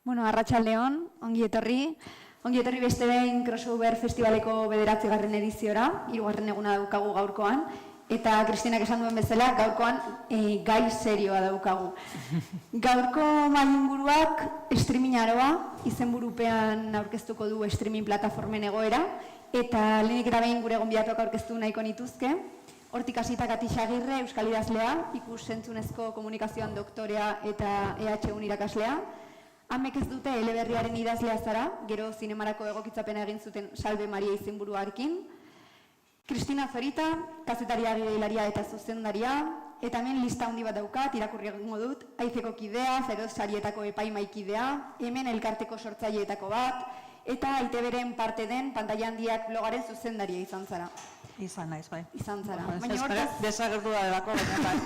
Bueno, arratsaldeon, ongi etorri beste behin Crossover Festivaleko 9. ediziora, 3. eguna daukagu gaurkoan, eta Kristinak esan duen bezala, gaurkoan gai serioa daukagu. Gaurko mainguruak streaming aroa, izenburupean aurkeztuko du streaming plataformen egoera, eta lehenik eta behin gure gonbidatuak aurkeztu nahiko nituzke. Hortik hasita Katixi Agirre, euskal idazlea, ikus-entzunezko komunikazioan doktorea eta EHUn irakaslea. Hamek ez dute eleberriaren idazlea zara, gero zinemarako egokitzapena egin zuten Salve Maria izenburuarekin. Kristina Zorita, kazetaria, gidoilaria eta zuzendaria, eta hemen lista handi bat daukat, irakurri egingo dut, Aizeko kidea, Feroz sarietako epaimaikidea, hemen elkarteko sortzaileetako bat, eta ITBren parte den pantaila handiak blogaren zuzendaria izan zara. Izan naiz, bai. Izan zara. Desagertu da delako, bai.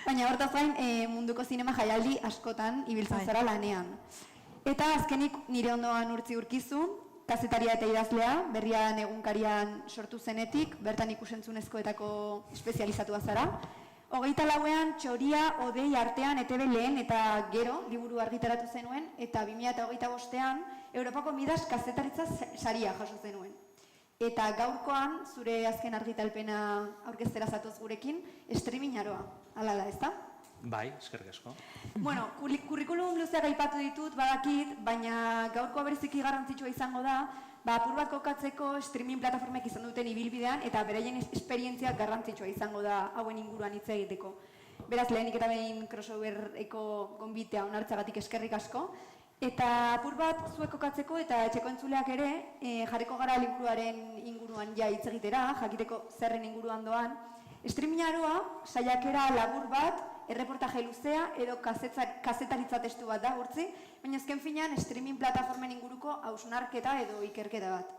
Baina hortaz gain munduko zinema jaialdi askotan ibiltzen zara lanean. Eta azkenik nire ondoan Urtzi Urkizu, kazetaria eta idazlea, Berrian egunkarian sortu zenetik, bertan ikusentzunezkoetako espezializatua zara. 24ean Txoria, Odei artean ETB lehen eta gero liburu argitaratu zenuen, eta 2025ean Europako Midas kazetaritza saria jaso zenuen. Eta gaurkoan, zure azken argitalpena aurkeztera zatoz gurekin, streaming aroa. Hala da, ezta? Bai, eskerrik asko. Bueno, kurrikulum luzeak aipatu ditut, badakit, baina gaurkoa bereziki garrantzitsua izango da, apur bat kokatzeko streaming plataformek izan duten ibilbidean, eta beraien esperientzia garrantzitsua izango da hauen inguruan hitz egiteko. Beraz, lehenik eta behin Crossovereko gonbitea onartzagatik eskerrik asko. Eta apur bat zuek kokatzeko eta etxeko entzuleak ere jarriko gara liburuaren inguruan ja hitz egitera, jakiteko zerren inguruan doan. Streaming aroa, saiakera labur bat, erreportaje luzea edo kazetaritza testu bat da, Urtzi, baina azken finean streaming plataformen inguruko hausnarketa edo ikerketa bat.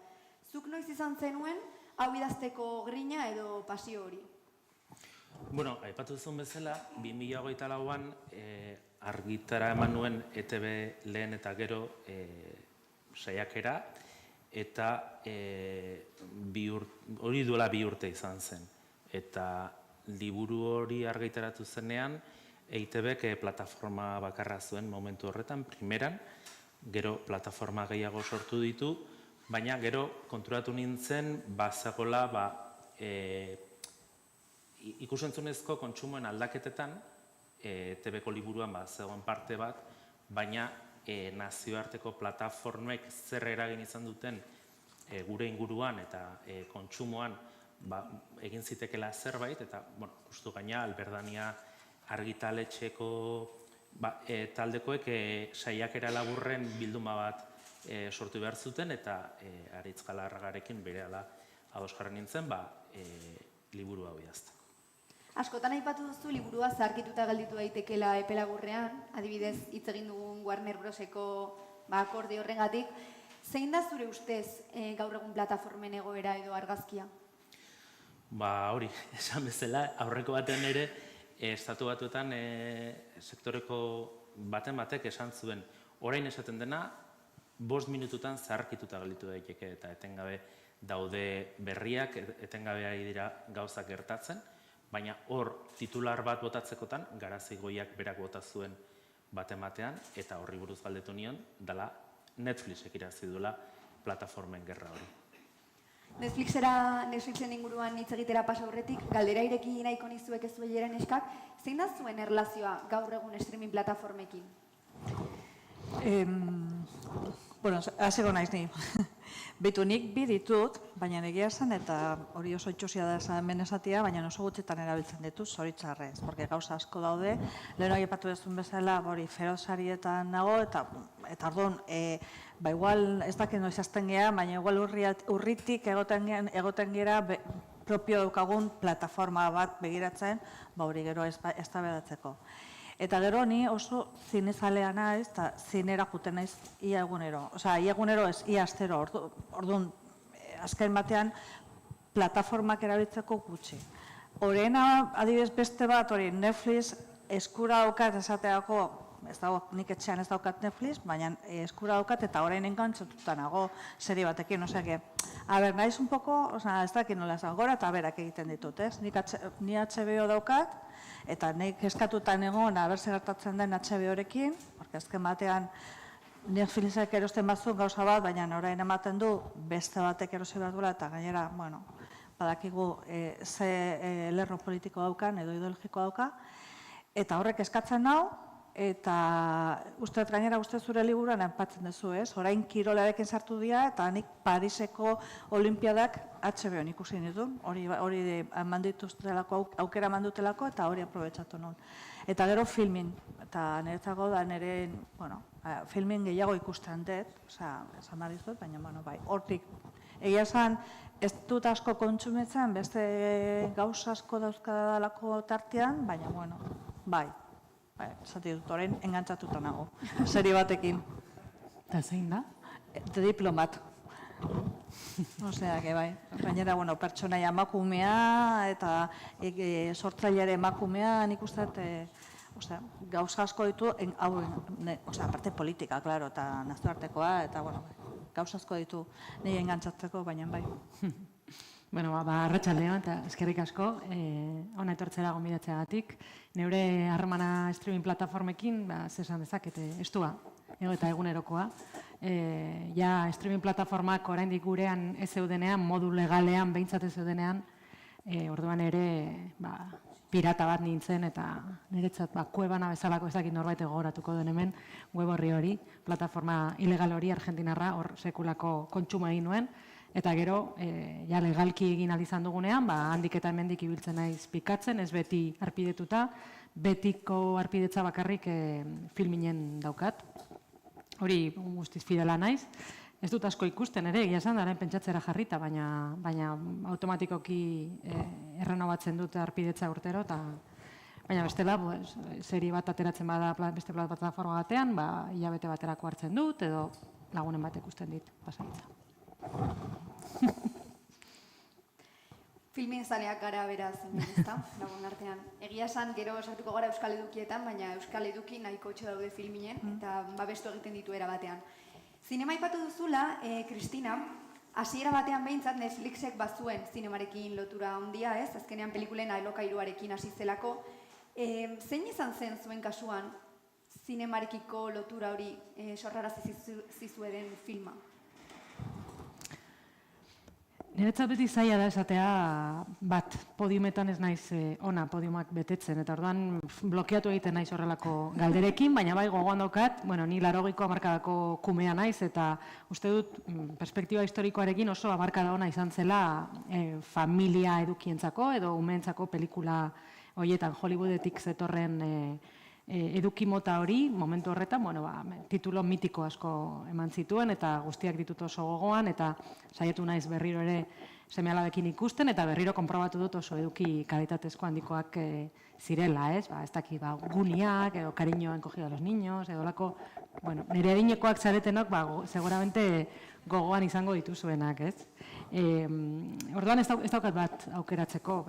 Zuk noiz izan zenuen, hau idazteko grina edo pasio hori? Bueno, aipatu duzun bezala, 2024an argitara eman nuen ETB lehen eta gero saiakera, eta hori duela 2 urte izan zen. Eta liburu hori argitaratu zenean, EITBek plataforma bakarra zuen momentu horretan, primeran, gero plataforma gehiago sortu ditu, baina gero konturatu nintzen, bazagola ikusentzunezko kontsumoen aldaketetan, ETBko liburuan zegoen parte bat, baina nazioarteko plataformek zer eragin izan duten gure inguruan eta kontsumoan egin zitekela zerbait, eta justu gaina Alberdania argitaletxeko taldekoek saiakera laburren bilduma bat sortu behar zuten, eta Aritz Galarragarekin berehala adosgarren nintzen liburu hau idazteko. Askotan aipatu duzu liburua zaharkituta gelditu daitekela epe laburrean, adibidez hitz egin dugun Warner Broseko akorde horrengatik. Zein da zure ustez gaur egun plataformen egoera edo argazkia? Hori, esan bezala, aurreko batean ere, estatu batuetan sektoreko batek esan zuen, orain esaten dena, 5 minututan zaharkituta gelditu daiteke, eta etengabe daude berriak, etengabe ari dira gauzak gertatzen, baina hor titular bat botatzekotan, Garazi Goiak berak bota zuen batean, eta horri buruz galdetu nion, dela Netflixek irazi duela plataformen gerra hori. Netflixen inguruan hitz egitera pasa aurretik, galdera ireki nahiko nizuek ez zueleren eskak, zein da zuen erlazioa gaur egun streaming plataformekin? Bueno, hasiko naiz ni. Beitu nik bi ditut, baina egia esan, eta hori oso itxosia da hemen esatia, baina oso gutxitan erabiltzen ditut, zoritxarrez, porque gauza asko daude, lehen hori epatu duzun bezala, hori Feroz sarietan nago, eta orduan, igual ez dakit noiz azten geha, baina igual urritik egoten gera propio daukagun plataforma bat begiratzen, hori gero ez da bedatzeko. Eta gero ni oso zinezalea naiz, eta zinera juten naiz ia egunero. Osea, ia egunero ez, ia astero. Orduan, azken batean, plataformak erabiltzeko gutxi. Horrena, adibidez beste bat, hori Netflix eskura daukat esateako, nik etxean ez daukat Netflix, baina eskura daukat eta orain engantzatuta nago serie batekin, osea, naiz un poco, ez dakit nola esan gora eta berak egiten ditut, ez? Ni HBO daukat, eta nik eskatutan egon, zer gertatzen den HBO-rekin, porque azken batean Netflixek erosten batzuk gauza bat, baina orain ematen du beste batek erosi behar duela, eta gainera, badakigu ze lerro politiko daukan edo ideologiko dauka, eta horrek eskatzen nau, eta gainera uste zure liburuan enpatzen duzu, ez? Orain kirolarekin sartu dira, eta nik Pariseko Olimpiadak HBO-n ikusi ditun, hori aukera mandutelako, eta hori aprobetsatu nuen. Eta gero filmin, eta niretzako da nire, filmin gehiago ikusten dut, esan behar dizut, baina, bai, hortik. Egia esan, ez dut asko kontsumitzen, beste gauza asko dauzkadalako tartean, baina, bai, esati dut, orain engantzatuta nago, serie batekin. Eta zein da? The Diplomat. Osea, bai. Gainera, pertsonaia emakumea eta sortzailearen emakumea, nik uste, gauza asko ditu, aparte politika, klaro, eta nazioartekoa, eta, gauza asko ditu nire engantzatzeko, baina bai. Arratsaldeon eta eskerrik asko, hona etortzera gonbidatzeagatik. Neure harremana streaming plataformekin, zesan dezakete, estua, eta egunerokoa. Ja, streaming plataformak oraindik gurean ez zeudenean, modu legalean, behintzat ez zeudenean, orduan ere pirata bat nintzen, eta niretzat kuebana bezalako ez dakit norbait gogoratuko den hemen, web horri hori, plataforma ilegal hori, argentinarra, hor sekulako kontsuma egin nuen, eta gero, ja legalki egin izan dugunean, handik eta hemendik ibiltzen naiz pikatzen, ez beti arpidetuta, betiko arpidetza bakarrik filminen daukat. Hori guztiz fidela naiz. Ez dut asko ikusten ere, egia esan, daren pentsatzera jarrita, baina automatikoki errenobatzen dut arpidetza urtero, baina bestela, serie bat ateratzen bada beste plataforma batean, hilabete baterako hartzen dut, edo lagunen bat ikusten dit, pasaitza. Filmin zaleak gara beraz, ezta, lagun artean. Egia esan, gero sartuko gara euskal edukietan, baina euskal eduki nahiko txo daude filminen, eta babestu egiten ditu era batean. Zinema aipatu duzula, Kristina, hasiera batean behintzat Netflixek bazuen zinemarekin lotura handia, ez? Azkenean pelikulen alokairuarekin hasi zelako. Zein izan zen zuen kasuan zinemarekiko lotura hori sorrarazi zizueden filma? Niretzat beti zaila da esatea bat podiumetan ez naiz ona podiumak betetzen, eta orduan blokeatu egiten naiz horrelako galderekin, baina bai gogoan daukat, ni 80ko hamarkadako kumea naiz, eta uste dut perspektiba historikoarekin oso hamarkada ona izan zela familia edukientzako edo umeentzako pelikula horietan Hollywoodetik zetorren eduki mota hori, momentu horretan, titulo mitiko asko eman zituen, eta guztiak ditut oso gogoan, eta saiatu naiz berriro ere seme-alabekin ikusten, eta berriro konprobatu dut oso eduki kalitatezko handikoak zirela, ez? Ez dakit, Guniak, edo Cariño encogido a los niños, edo lako, nire adinekoak zaretenok, seguramente gogoan izango dituzuenak, ez? Orduan ez daukat bat aukeratzeko.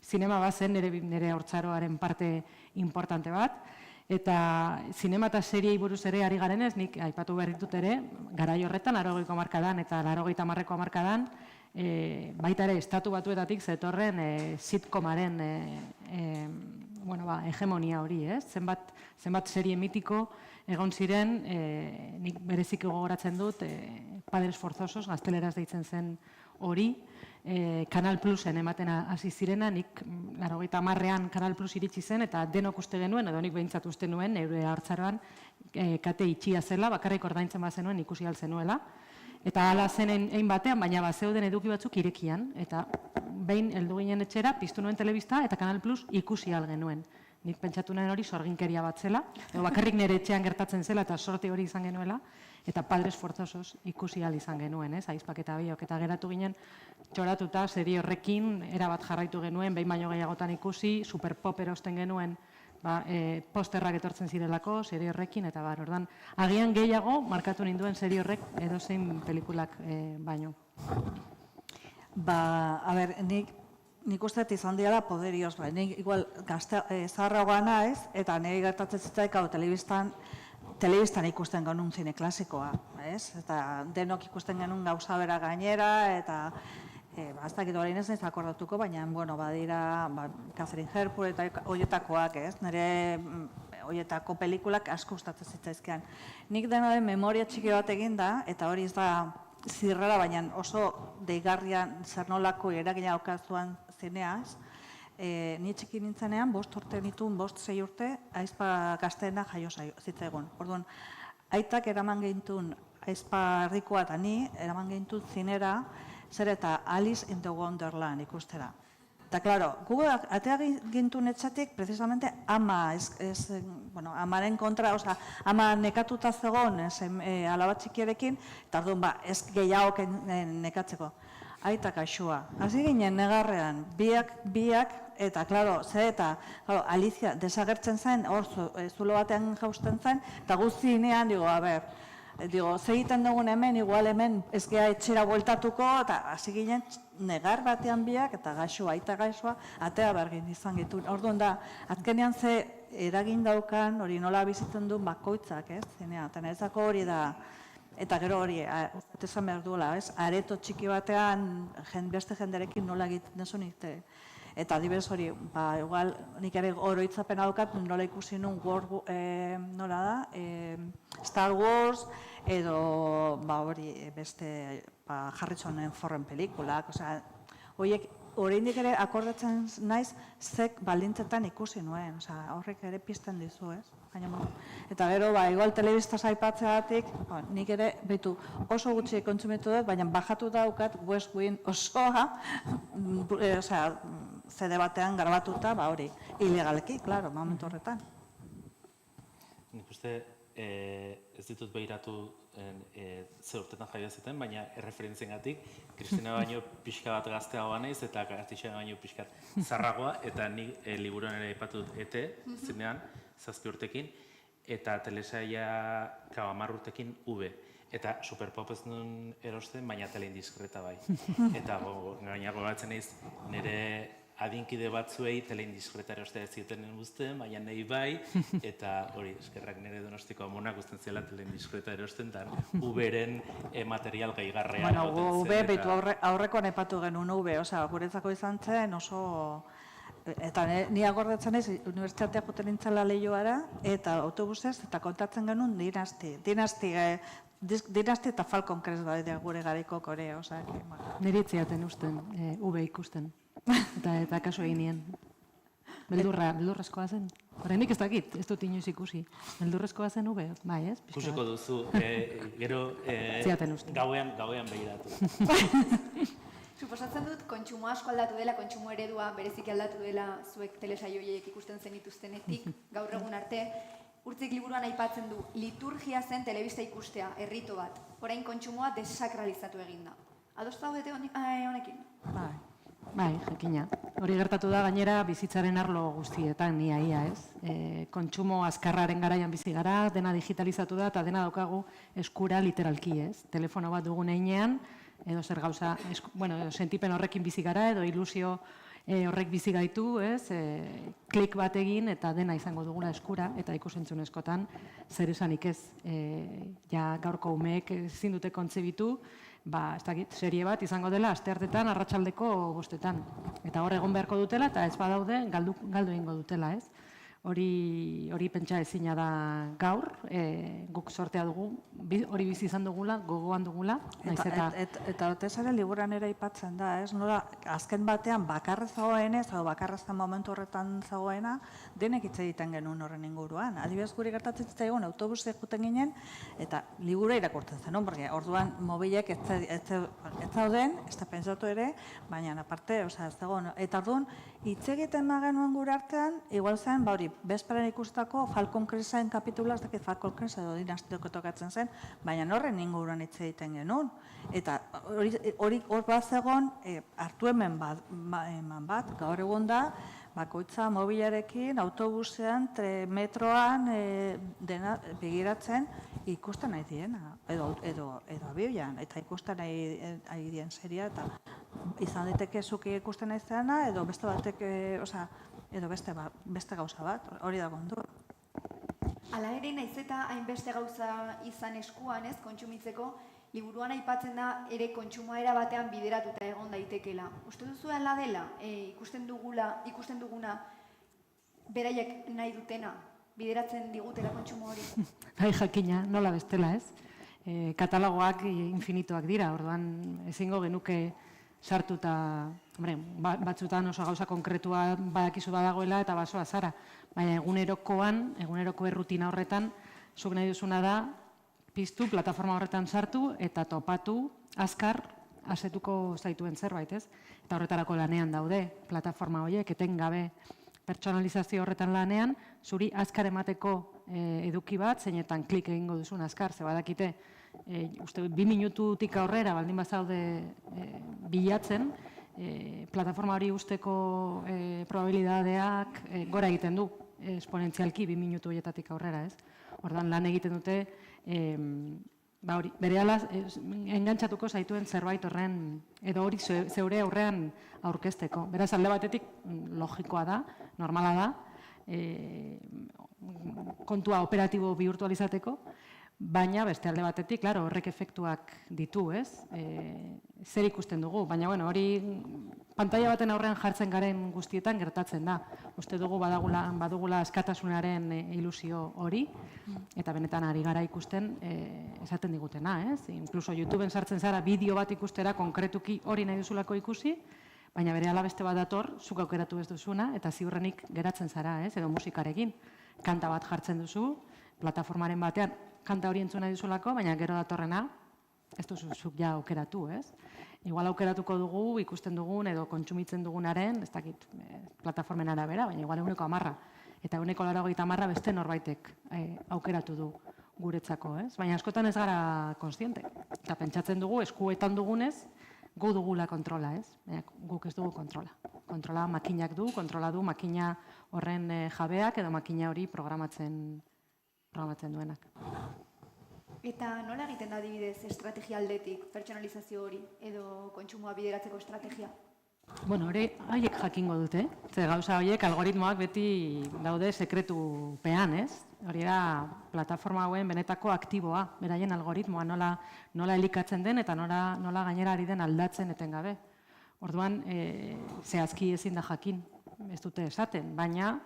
Zinema bazen nire haurtzaroaren parte importante bat, eta zinema eta seriei buruz ere ari garenez, nik aipatu behar ditut ere, garai horretan, 80ko hamarkadan eta 80ko hamarkadan, baita ere estatu batuetatik zetorren sitcomaren hegemonia hori, ez? Zenbat serie mitiko egon ziren, nik berezik gogoratzen dut, Padres Forzosos, gazteleraz deitzen zen hori, Kanal Plusen ematen hasi zirena, nik 80ean Kanal Plus iritsi zen, eta denok uste genuen, edo nik behintzat uste nuen, neure hartzaroan kate itxia zela, bakarrik ordaintzen bazenuen ikusi altzenuela, eta hala zen egin batean, baina zeuden eduki batzuk irekian, eta behin heldu ginen etxera, piztu nuen telebista, eta Kanal Plus ikusi al genuen. Nik pentsatu nuen hori sorginkeria bat zela, bakarrik nire etxean gertatzen zela, eta sorte hori izan genuela, eta Padres Forzosos ikusi ahal izan genuen, aizpak eta biok, eta geratu ginen txoratuta, serie horrekin, erabat jarraitu genuen, behin baino gehiagotan ikusi, superpop erosten genuen, posterrak etortzen zirelako, serie horrekin, eta ordan, agian gehiago markatu ninduen serie horrek edozein pelikulak baino. Nik uste izan dira poderioz, nik igual zaharragoa naiz, eta nire gertatzen zitzaik telebistan ikusten genuen zine klasikoa, eta denok ikusten genuen gauza bera gainera, eta ez dakit orain ez naiz akordatuko, baina badira Catherine Hepburn eta horietakoak, nire horietako pelikulak asko gustatzen zitzaizkian. Nik dena den memoria txiki bat egin da, eta hori ez da zirrara, baina oso deigarrian zer nolako eragina daukazuan zineaz. Ni txiki nintzenean, 5 urte nituen, 5-6 urte, aizpa gazteena jaio zitzaigun. Orduan, aitak eraman gehintun aizpa herrikoa eta ni, eraman gehintun zinera, zer eta Alice in the Wonderland ikustera. Eta, klaro, gu atea gintun etxatik, precisamente, amaren kontra, ama nekatuta zegoen alaba txikierekin, eta orduan, ez gehiago nekatzeko. Aita kaxua. Hasi ginen negarrean, biak, eta, klaro, Alicia desagertzen zen, hor zulo batean jausten zen, eta guztinean, ze egiten dugun hemen, igual hemen ez geha etxera bueltatuko, eta hasi ginen negar batean biak, eta gaixoa, aita gaixoa, atea bergin izan gitu. Orduan da, azkenean ze eragin daukan, hori nola bizitzen duen bakoitzak, ez? Zinean, eta nezako hori da, eta gero hori, esan behar duela, ez? Areto txiki batean, beste jenderekin nola egiten desunik, eta adibidez hori, igual, nik ere oroitzapena daukat, nola ikusi nun nola da, Star Wars, edo hori beste Harrisonen Forren pelikulak, horiek oraindik ere akordatzen naiz zek baldintzetan ikusi nuen, horrek ere pizten dizu, ez? Eta gero, igual telebistaz aipatzeagatik, nik ere, behitu, oso gutxi kontsumitu dut, baina bajatu daukat West Wing osoa, CD batean grabatuta, hori, ilegaleki, klaro, momentu horretan. Nik uste, ez ditut behiratu ze urtetan jaio zuten, baina erreferentziengatik Kristina baino pixka bat gazteagoa naiz eta Artixa baino pixka zarragoa, eta nik liburuan ere aipatu dut ET, zinean, 7 urtekin, eta telesaia 10 urtekin V. Eta Superpop ez nuen erosten, baina teleindiskreta bai. Eta gaina gogatzen naiz, nire adinkide batzuei teleindiskreta erostea ez zioten guztien, baina nahi bai, eta hori, eskerrak nire Donostiko amonak guztien zela teleindiskreta erosten, eta V-ren material gaigarrea. Bueno, V, behitu aurrekoan epatu genuen V, guretzako izan zen oso... Eta ni agordatzen ez, unibertsitatea joten nintzela lehioara, eta autobusez, eta kontatzen genuen dinasti eta Falcon Crest badea gure garaiko kore, Niri etziaten usten, V ikusten, eta kaso egin nien. Beldurrezkoa zen. Horrenik ez dakit, ez dut inoiz ikusi. Beldurrezkoa zen V, bai ez? Ikusiko duzu, gero gauean behiratu. Suposatzen dut, kontsumo asko aldatu dela, kontsumo eredua bereziki aldatu dela zuek telesaioiek ikusten zenituztenetik, gaur egun arte. Urtzik liburuan aipatzen du, liturgia zen telebista ikustea, errito bat. Orain kontsumoa desakralizatu eginda. Adosta zaudete honekin? Bai, jakina. Hori gertatu da gainera bizitzaren arlo guztietan, ia, ez? Kontsumo azkarraren garaian bizi gara, dena digitalizatu da eta dena daukagu eskura literalki, ez? Telefono bat dugun einean, edo zer gauza, sentipen horrekin bizi gara, edo ilusio horrek bizi gaitu, ez? Klik bat egin eta dena izango dugula eskura, eta ikusentzunezkotan zer esanik ez. Gaurko umeek ezin dute kontzebitu, ez dakit, serie bat izango dela asteartetan, arratsaldeko 5etan. Eta hor egon beharko dutela, eta ez badaude, galdu egingo dutela, ez? Hori pentsa ezina da gaur, guk sortea dugu, hori bizi izan dugula, gogoan dugula. Eta otezare liburan ere aipatzen da, ez? Nola, azken batean bakarra zagoenez, edo bakarra zen momentu horretan zagoena, denek hitz egiten genuen horren inguruan. Adibidez guri gertatzen zitzaigun autobusek joten ginen, eta libura irakurtzen zen, porque orduan mobilek ez zauden, ez da pentsatu ere, baina aparte, ez dagoen. Eta orduan, hitz egiten genuen gure artean, igual zen, hori, bezperan ikustako Falcon Crestaren kapitula, ez dakit Falcon Crest edo dinastiko tokatzen zen, baina horren inguruan hitz egiten genuen. Eta hor bat zegoen, hartu hemen bat, gaur egun da, bakoitza mobilarekin, autobusean, metroan, dena begiratzen ikusten nahi diena, edo abioian, eta ikusten nahi dien seria, eta izan diteke zuki ikusten nahi zeana, edo beste batek, edo beste gauza bat, hori da kontua. Hala ere, naiz eta hainbeste gauza izan eskuan, ez, kontsumitzeko, liburuan aipatzen da ere kontsumoa era batean bideratuta egon daitekela. Uste duzu hala dela, ikusten duguna beraiek nahi dutena, bideratzen digutela kontsumo hori? Bai, jakina, nola bestela, ez? Katalogoak infinitoak dira, orduan ezingo genuke sartuta, batzutan oso gauza konkretua badakizu badagoela eta basoa zara, baina eguneroko errutina horretan, zuk nahi duzuna da, piztu, plataforma horretan sartu eta topatu, azkar, asetuko zaituen zerbait, ez? Eta horretarako lanean daude, plataforma horiek, etengabe pertsonalizazio horretan lanean, zuri azkar emateko eduki bat, zeinetan klik egingo duzun azkar, ze badakite, uste 2 minututik aurrera, baldin bazaude bilatzen, plataforma hori usteko probabilidadeak gora egiten du, esponentzialki 2 minutu horietatik aurrera, ez? Ordan lan egiten dute, berehala engantzatuko zaituen zerbait horren, edo hori zeure aurrean aurkezteko. Beraz, alde batetik logikoa da, normala da, kontua operatibo bihurtu alizateko, baina beste alde batetik, claro, horrek efektuak ditu, ez? Zer ikusten dugu, baina hori pantaila baten aurrean jartzen garen guztietan gertatzen da. Uste dugu badugula askatasunaren ilusio hori, eta benetan ari gara ikusten esaten digutena, ez? Inkluso YouTubeen sartzen zara bideo bat ikustera konkretuki hori nahi duzulako ikusi, baina berehala beste bat dator, zuk aukeratu ez duzuna, eta ziurrenik geratzen zara, ez? Edo musikarekin. Kanta bat jartzen duzu, plataformaren batean, kanta hori entzuna dizulako, baina gero datorrena, ez duzuk ja aukeratu, ez? Igual aukeratuko dugu, ikusten dugun, edo kontsumitzen dugunaren, ez dakit, plataformen arabera, baina igual 100%. Eta 180% beste norbaitek aukeratu du guretzako, ez? Baina askotan ez gara konstiente. Eta pentsatzen dugu, eskuetan dugunez, gu dugula kontrola, ez? Guk ez dugu kontrola. Kontrola makinak du, kontrola du makina horren jabeak, edo makina hori programatzen duenak. Eta nola egiten da adibidez estrategia aldetik, pertsonalizazio hori, edo kontsumoa bideratzeko estrategia? Horiek jakingo dute, ze gauza horiek algoritmoak beti daude sekretupean, ez? Hori da plataforma hauen benetako aktiboa, beraien algoritmoa, nola elikatzen den eta nola gainera ari den aldatzen etengabe. Orduan, zehazki ezin da jakin, ez dute esaten, baina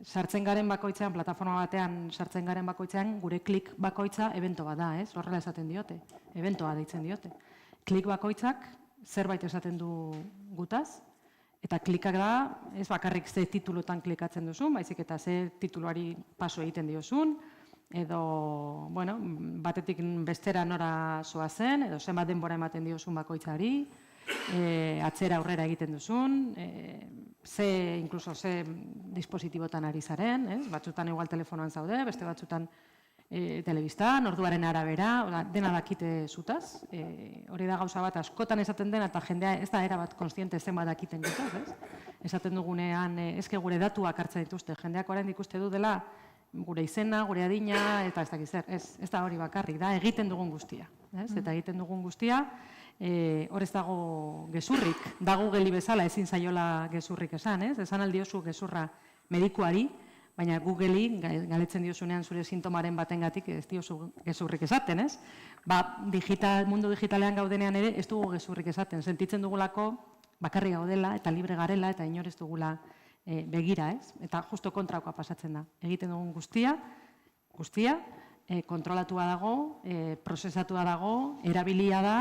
sartzen garen bakoitzean, plataforma batean sartzen garen bakoitzean, gure klik bakoitza ebento bat da, ez? Horrela esaten diote, ebentoa deitzen diote. Klik bakoitzak zerbait esaten du gutaz, eta klikak da, ez bakarrik ze titulutan klikatzen duzun, baizik eta ze tituluari paso egiten diozun, edo, batetik bestera nora zoazen, edo zenbat denbora ematen diozun bakoitzari, atzera aurrera egiten duzun, inkluso ze dispositibotan ari zaren, batzutan igual telefonoan zaude, beste batzutan telebistan, orduaren arabera, dena dakite zutaz, hori da gauza bat askotan esaten den, eta jendea ez da erabat konstiente zenbat dakiten gutaz, esaten dugunean, ezke gure datuak hartzen dituzte, jendeak oraindik uste du dela gure izena, gure adina, eta ez dakiz zer, ez da hori bakarrik, da egiten dugun guztia, eta egiten dugun guztia, hor ez dago gezurrik, da Google bezala ezin zaiola gezurrik esan, esan aldiozu gezurra medikuari, baina Googleri galetzen diozunean zure sintomaren batengatik ez diozu gezurrik esaten, ez? Mundu digitalean gaudenean ere ez dugu gezurrik esaten, sentitzen dugulako bakarri gaudela eta libre garela eta inor ez dugula begira, ez? Eta justo kontrakoa pasatzen da. Egiten dugun guztia, kontrolatua dago, prozesatua dago, erabilia da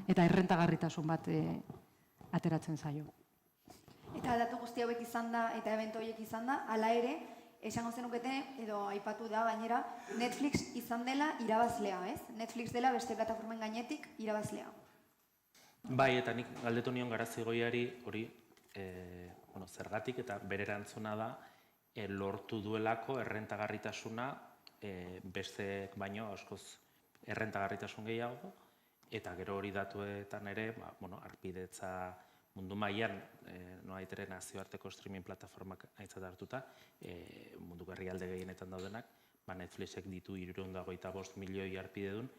eta errentagarritasun bat ateratzen zaio. Eta datu guzti hauek izan da, eta evento horiek izan da, hala ere, esango zenukete, edo aipatu da gainera, Netflix izan dela irabazlea, ez? Netflix dela beste plataformen gainetik irabazlea. Bai, eta nik galdetu nion Garazigoiari hori, zergatik eta bere erantzuna da, lortu duelako errentagarritasuna besteek baino askoz errentagarritasun gehiago, eta gero hori datuetan ere, arpidetza mundu mailan, noaiteren nazioarteko streaming plataformak aintzat hartuta, munduko herrialde gehienetan daudenak, Netflixek ditu 325 milioi arpidedun,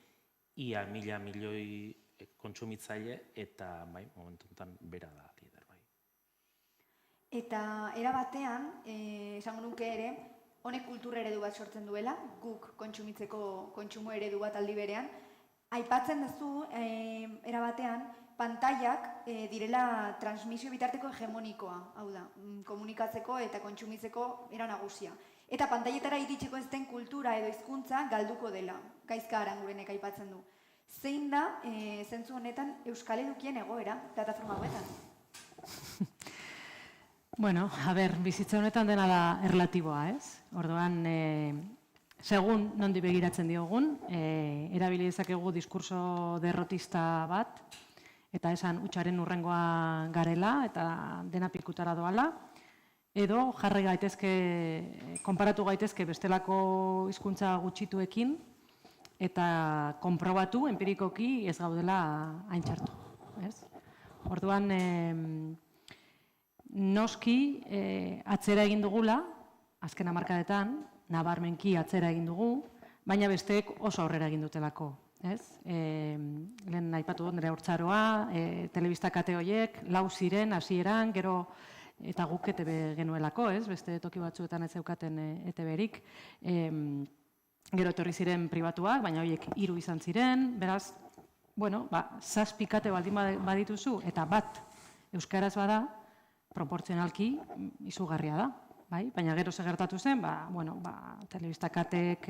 ia 1.000 milioi kontsumitzaile, eta momentu honetan bera da lider bai. Eta era batean, esango nuke ere, honek kultur eredu bat sortzen duela, guk kontsumitzeko kontsumo eredu bat aldi berean, aipatzen duzu, era batean, pantailak direla transmisio bitarteko hegemonikoa, hau da, komunikatzeko eta kontsumitzeko era nagusia. Eta pantailetara iritsiko ez den kultura edo hizkuntza galduko dela, Gaizka Arangurenek aipatzen du. Zein da, zentzu honetan, Euskal Edukien egoera, plataforma hauetan? Bueno, a ber, bizitza honetan dena da erlatiboa, ez? Orduan, segun nondi begiratzen diogun, erabili dezakegu diskurso derrotista bat, eta esan hutsaren hurrengoa garela, eta dena pikutara doala, edo jarri gaitezke, konparatu gaitezke bestelako hizkuntza gutxituekin, eta konprobatu, empirikoki ez gaudela hain txartu, ez? Orduan, noski atzera egin dugula, azken hamarkadetan, nabarmenki atzera egin dugu, baina besteek oso aurrera egin dutelako. Lehen aipatu dut nire haurtzaroa, telebista kate horiek, lau ziren, hasieran, gero eta guk ETB genuelako, beste toki batzuetan ez zeukaten ETB-erik. Gero etorri ziren pribatuak, baina horiek 3 izan ziren, beraz, bueno, 7 kate baldin badituzu, eta bat euskaraz bada, proportzionalki izugarria da. Baina gero segertatu zen, telebista katek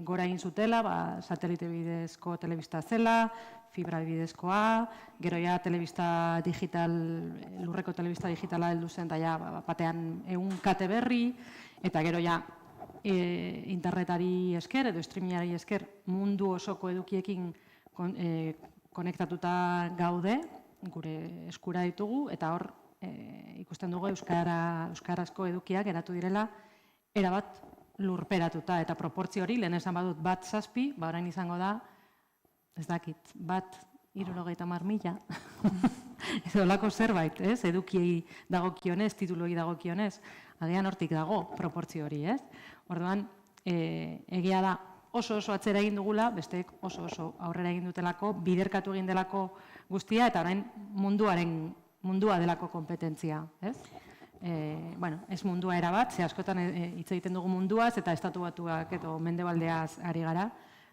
gora egin zutela, satelite bidezko telebista zela, fibra bidezkoa, gero ja telebista digital, lurreko telebista digitala heldu zen, eta ja batean 100 kate berri, eta gero ja internetari esker edo streamingari esker mundu osoko edukiekin konektatuta gaude, gure eskura ditugu, eta hor ikusten dugu euskarazko edukiak geratu direla erabat lurperatuta, eta proportzio hori, lehen esan badut 7, orain izango da, ez dakit, 1,70,000, edo lako zerbait, edukiei dagokionez, tituluei dagokionez, agian hortik dago proportzio hori, ez? Orduan, egia da oso atzera egin dugula, besteek oso aurrera egin dutelako, biderkatu egin delako guztia, eta orain mundua delako kompetentzia, ez? Ez mundua erabat, ze askotan hitz egiten dugu munduaz, eta estatu batuak edo mendebaldeaz ari gara,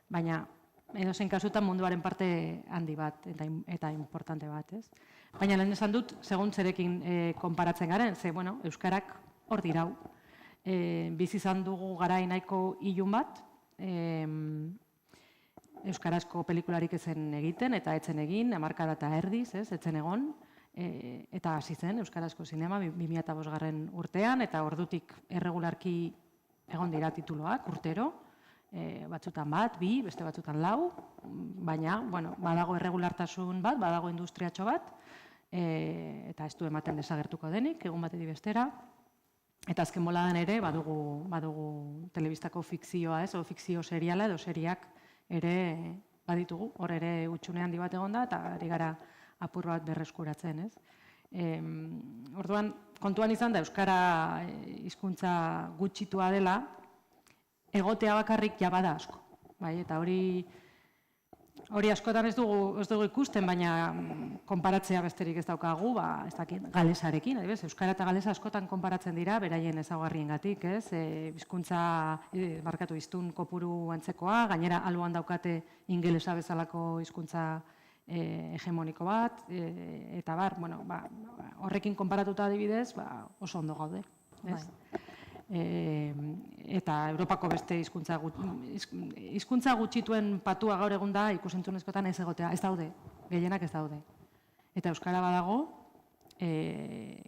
baina edozein kasutan munduaren parte handi bat eta importante bat, ez? Baina lehen esan dut, segun zerekin konparatzen garen, ze, euskarak hor dirau. Bizi izan dugu garai nahiko ilun bat, euskarazko pelikularik ezen egiten, eta etzen egin, hamarkada eta erdiz, etzen egon, eta hasi zen euskarazko zinema 2005 urtean, eta ordutik erregularki egon dira tituloak urtero, batzutan 2, beste batzutan 4, baina badago erregulartasun bat, badago industriatxo bat, eta ez du ematen desagertuko denik, egun batetik bestera, eta azken boladan ere badugu telebistako fikzioa, edo fikzio seriala edo seriak ere baditugu, hor ere utxune handi bat egon da, eta ari gara apur bat berreskuratzen, ez? Orduan, kontuan izan da, euskara hizkuntza gutxitua dela, egotea bakarrik jabada asko. Eta hori askotan ez dugu ikusten, baina konparatzea besterik ez daukagu, ez dakit, galesarekin, euskara eta galesa askotan konparatzen dira, beraien ezaugarriengatik, ez? Hizkuntza, hiztun kopuru antzekoa, gainera alboan daukate ingelesa bezalako hizkuntza hegemoniko bat, eta horrekin konparatuta adibidez, oso ondo gaude. Eta Europako beste hizkuntza gutxituen patua gaur egun da ikusentzunezkoetan ez egotea, ez daude, gehienak ez daude. Eta euskara badago,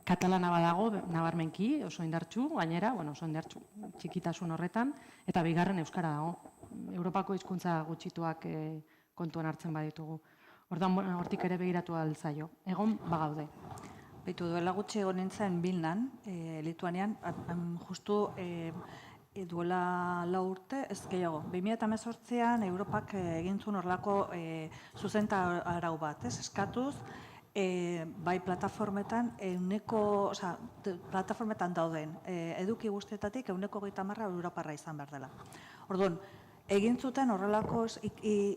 katalana badago, nabarmenki, oso indartsu, gainera, oso indartsu, txikitasun horretan, eta bigarren euskara dago. Europako hizkuntza gutxituak kontuan hartzen baditugu. Orduan, hortik ere begiratu altzaio. Egon, bagaude. Beitu duela gutxi egon nintzen Vilnan, Lituanian, justu duela 4 urte, ez gehiago. 2018an Europak egin zuen horrelako zuzenta arau bat, eskatuz, bai plataformetan, plataformetan dauden eduki guztietatik 130% Europarra izan behar dela. Orduan, egin zuten horrelako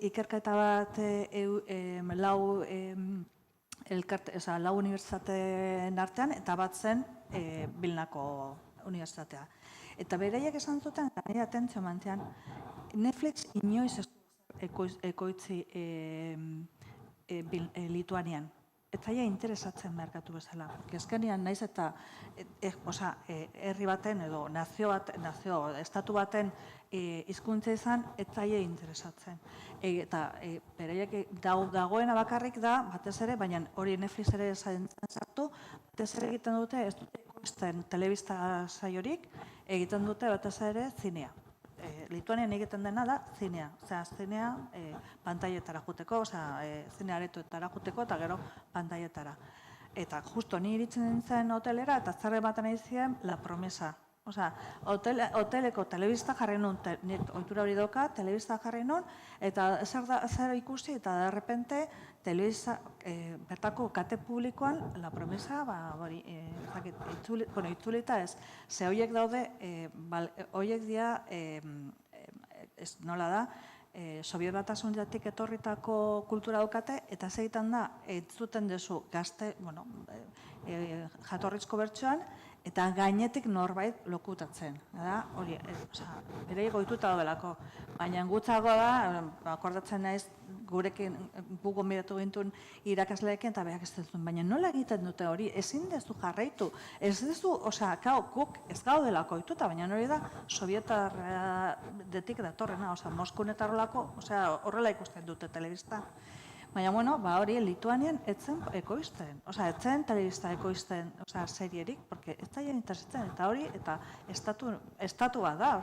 ikerketa bat 4 unibertsitateen artean, eta bat zen Vilnako unibertsitatea. Eta beraiek esan zuten, nire atentzio mantzean, Netflix inoiz ekoitzi Lituanian. ez zaila interesatzen merkatu bezala. Kezkenian naiz eta herri baten edo estatu baten hizkuntza izan, ez zaila interesatzen. Eta beraiek dagoena bakarrik da, batez ere, baina hori Netflix ere zaintzen sartu, batez ere egiten dute, ez dute ikusten telebista saiorik, egiten dute batez ere zinea. Lituanian egiten dena da zinea. Zinea pantailetara juteko, zine aretoetara juteko eta gero pantailetara. Eta justo ni iritzen nintzen hotelera eta zer ematen nahi zien La Promesa. Hoteleko telebista jarri nun, ohitura hori doka, telebista jarri nun, eta zer ikusi eta de repente telebista, bertako kate publikoan La Promesa, itzulita ez, ze horiek daude, horiek dira, nola da, Sobiet Batasunetik etorritako kultura daukate, eta segiten da, entzuten duzu gazte, jatorrizko bertsoan, eta gainetik norbait lokutatzen. Hori, berei goituta daudelako. Baina gutzago da, akordatzen naiz, gurekin gu gonbidatu gintuen irakasleekin eta berak ez duzun. Baina nola egiten dute hori, ezin dezu jarraitu. Ez dezu, guk ez gaudelako oituta, baina hori da Sovietarretik datorrena, Moskun eta horrela ikusten dute telebista. Baina, hori Lituanian etzen ekoizten, etzen telebista ekoizten serierik, porque ez zaila interesatzen, eta hori, eta estatu bat da,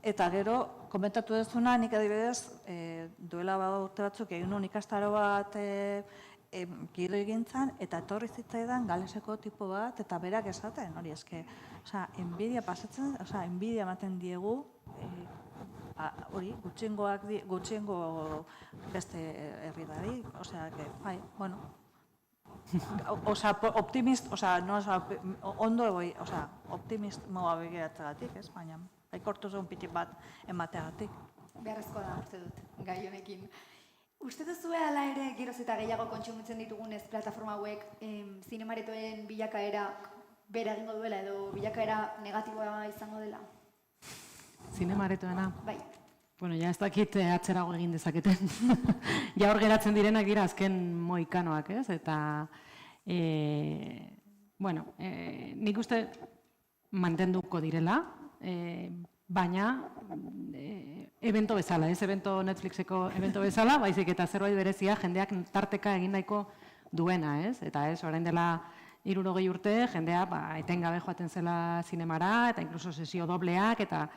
eta gero, komentatu duzuna, nik adibidez, duela urte batzuk egin nuen ikastaro bat giro egintzan, eta etorri zitzaidan galeseko tipo bat, eta berak esaten, hori eske, enbidia pasatzen, enbidia ematen diegu, hori, gutxiengo beste herridari, optimismoa begiratzagatik, ez, baina, aikortu zuen pitik bat emateagatik. Beharrezkoa da, uste dut, gai honekin. Uste duzue ala ere, geroz eta gehiago kontsumitzen ditugunez plataforma hauek, zinemaretoen bilakaera bera egingo duela edo bilakaera negatiboa izango dela? Zinemaretoena? Bai. Bueno, ja ez dakit atzerago egin dezaketen. Ja hor geratzen direnak dira azken moikanoak, ez? Eta, nik uste mantenduko direla, baina evento bezala, ez Netflixeko evento bezala, baizik eta zerbait berezia jendeak tarteka egin nahiko duena, ez? Eta ez, orain dela 60 urte, jendea etengabe joaten zela zinemara, eta inkluso sesio dobleak, eta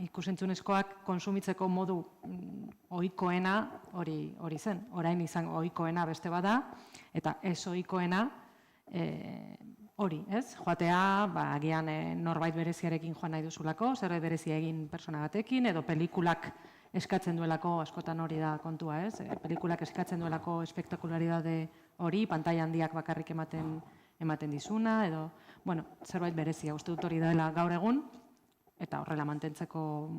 ikusentzunezkoak konsumitzeko modu ohikoena hori zen. Orain izango ohikoena beste bada, eta ez ohikoena hori, ez? Joatea, agian norbait bereziarekin joan nahi duzulako, zerbait berezia egin persona batekin, edo pelikulak eskatzen duelako, askotan hori da kontua, ez? Pelikulak eskatzen duelako espektakularidade hori, pantaila handiak bakarrik ematen dizuna, edo, zerbait berezia, uste dut hori dela gaur egun, eta horrela mantenduko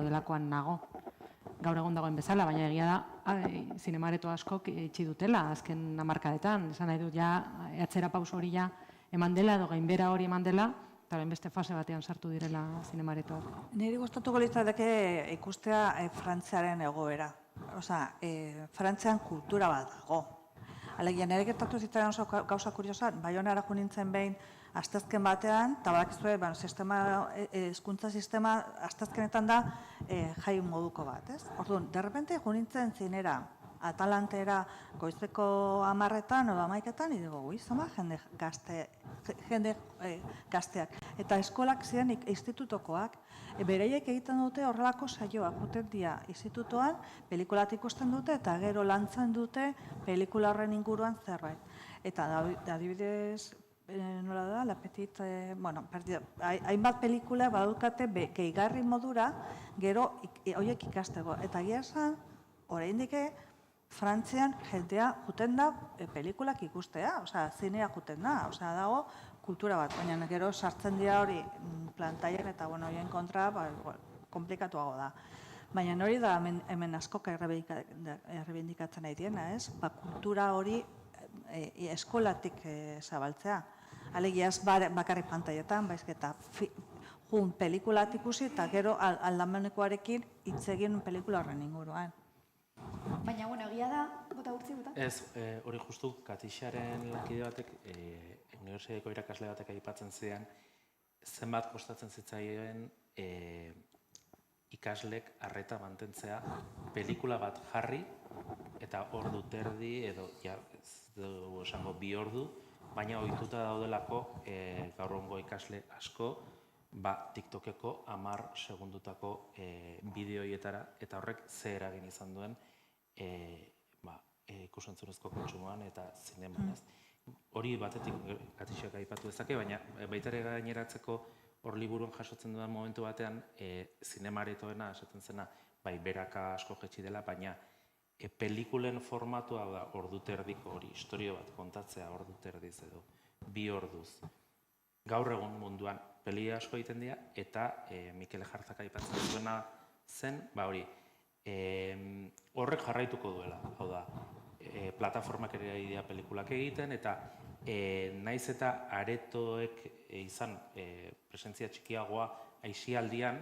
delakoan nago. Gaur egun dagoen bezala, baina egia da, zinemareto askok itxi dutela, azken hamarkadetan, esan nahi dut, atzera pauso hori eman dela, edo gainbera hori eman dela, eta beste fase batean sartu direla zinemaretoak. Niri gustatuko litzateke ikustea Frantziaren egoera. Frantzian kultura bat dago. Alegia, nire gertatu zitzaren oso gauza kuriosan, Baionara jo nintzen behin asteazken batean, eta badakizue, hezkuntza sistema asteazkenetan da jai moduko bat, ez? Orduan, derrepente jo nintzen zinera, Atalantera goizeko 10etan edo 11etan, idigo, zama jende gazteak. Eta eskolak ziren institutokoak, bereiek egiten dute horrelako saioak, juten dira institutoan, pelikulat ikusten dute eta gero lantzen dute pelikula horren inguruan zerbait. Eta adibidez, nola da, Lapetit, hainbat pelikula badukate gehigarri modura, gero horiek ikasteko. Eta gira esan, oraindik Frantzian jendea juten da pelikulak ikustea, zinea juten da, dago kultura bat, baina gero sartzen dira hori plantailen eta horien kontra komplikatuago da. Baina hori da hemen askok errebindikatzen nahi diena, ez? Kultura hori eskolatik zabaltzea. Alegia ez bakarrik pantailetan, baizik eta jun pelikulat ikusi eta gero aldamenekoarekin hitz egin pelikula horren inguruan. Baina, egia da, hortzi gutan? Ez, hori justu Katixaren lankide batek, unibertsitateko irakasle batek aipatzen zidan, zenbat kostatzen zitzaien ikaslek arreta mantentzea pelikula bat jarri eta ordu terdi edo ja, ez dugu esango 2 ordu, baina ohituta daudelako gaur egungo ikasle asko TikTokeko 10 segundutako bideoietara eta horrek ze eragin izan duen ikus-entzunezko kontsumoan eta zineman, ez? Hori batetik Katixak aipatu dezake, baina baita ere gaineratzeko hor liburuan jasotzen dudan momentu batean zinemaretoena esaten zena bai beraka asko jetxi dela, baina pelikulen formatua da ordu terdiko hori, historio bat kontatzea ordu terdiz edo 2 orduz. Gaur egun munduan peli asko egiten dira eta Mikel Jartzak aipatzen duena zen, hori, horrek jarraituko duela, hau da, plataformak ere dira pelikulak egiten eta naiz eta aretoek izan presentzia txikiagoa aisialdian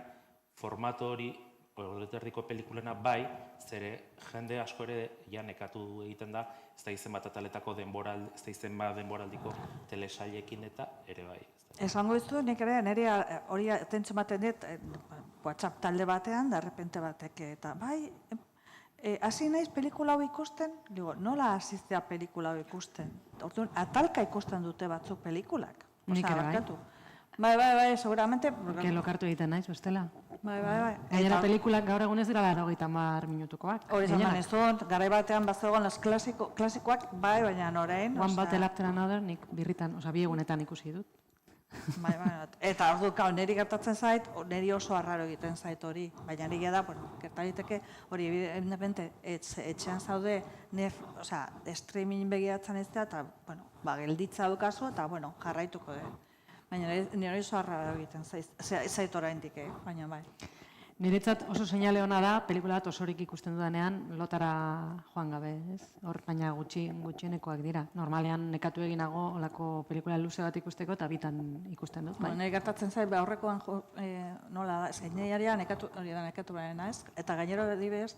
formato hori orduterriko pelikulena bai, zere jende asko ere ja nekatu egiten da, ez da izen bat ataletako ez da izen bat denboraldiko telesailekin eta ere bai. Esango dizu, nik ere, nire hori atentzen baten dit, WhatsApp talde batean, da repente batek, eta bai, hasi naiz pelikula hau ikusten, digo, nola hasiztea pelikula hau ikusten? Orduan, atalka ikusten dute batzuk pelikulak. Nik ere bai. Bai, seguramente. Que lokartu egiten naiz, bestela. Bai. Gainera pelikulak gaur egun ez dira 90 minutukoak. Hori zaman ez dut, garai batean bazegoen klasikoak, bai, baina orain. One Battle After Another, nik birritan, bi egunetan ikusi dut. Bai, eta ordu, niri gertatzen zait, niri oso arraro egiten zait hori, baina niri da, gertaliteke, hori evidentemente, etxean zaude, streaming begiratzen ez da, eta, gelditza dukazu, eta, jarraituko dut. Baina nire oso arraro egiten zait oraindik, baina bai. Niretzat oso seinale ona da, pelikula bat osorik ikusten dudanean, lotara joan gabe, ez? Hor, baina gutxienekoak dira. Normalean nekatu eginago olako pelikula luze bat ikusteko eta bitan ikusten dut. Nire gertatzen zait, aurrekoan nola da, zeineiaria nekatu barena ez, eta gainero adibidez,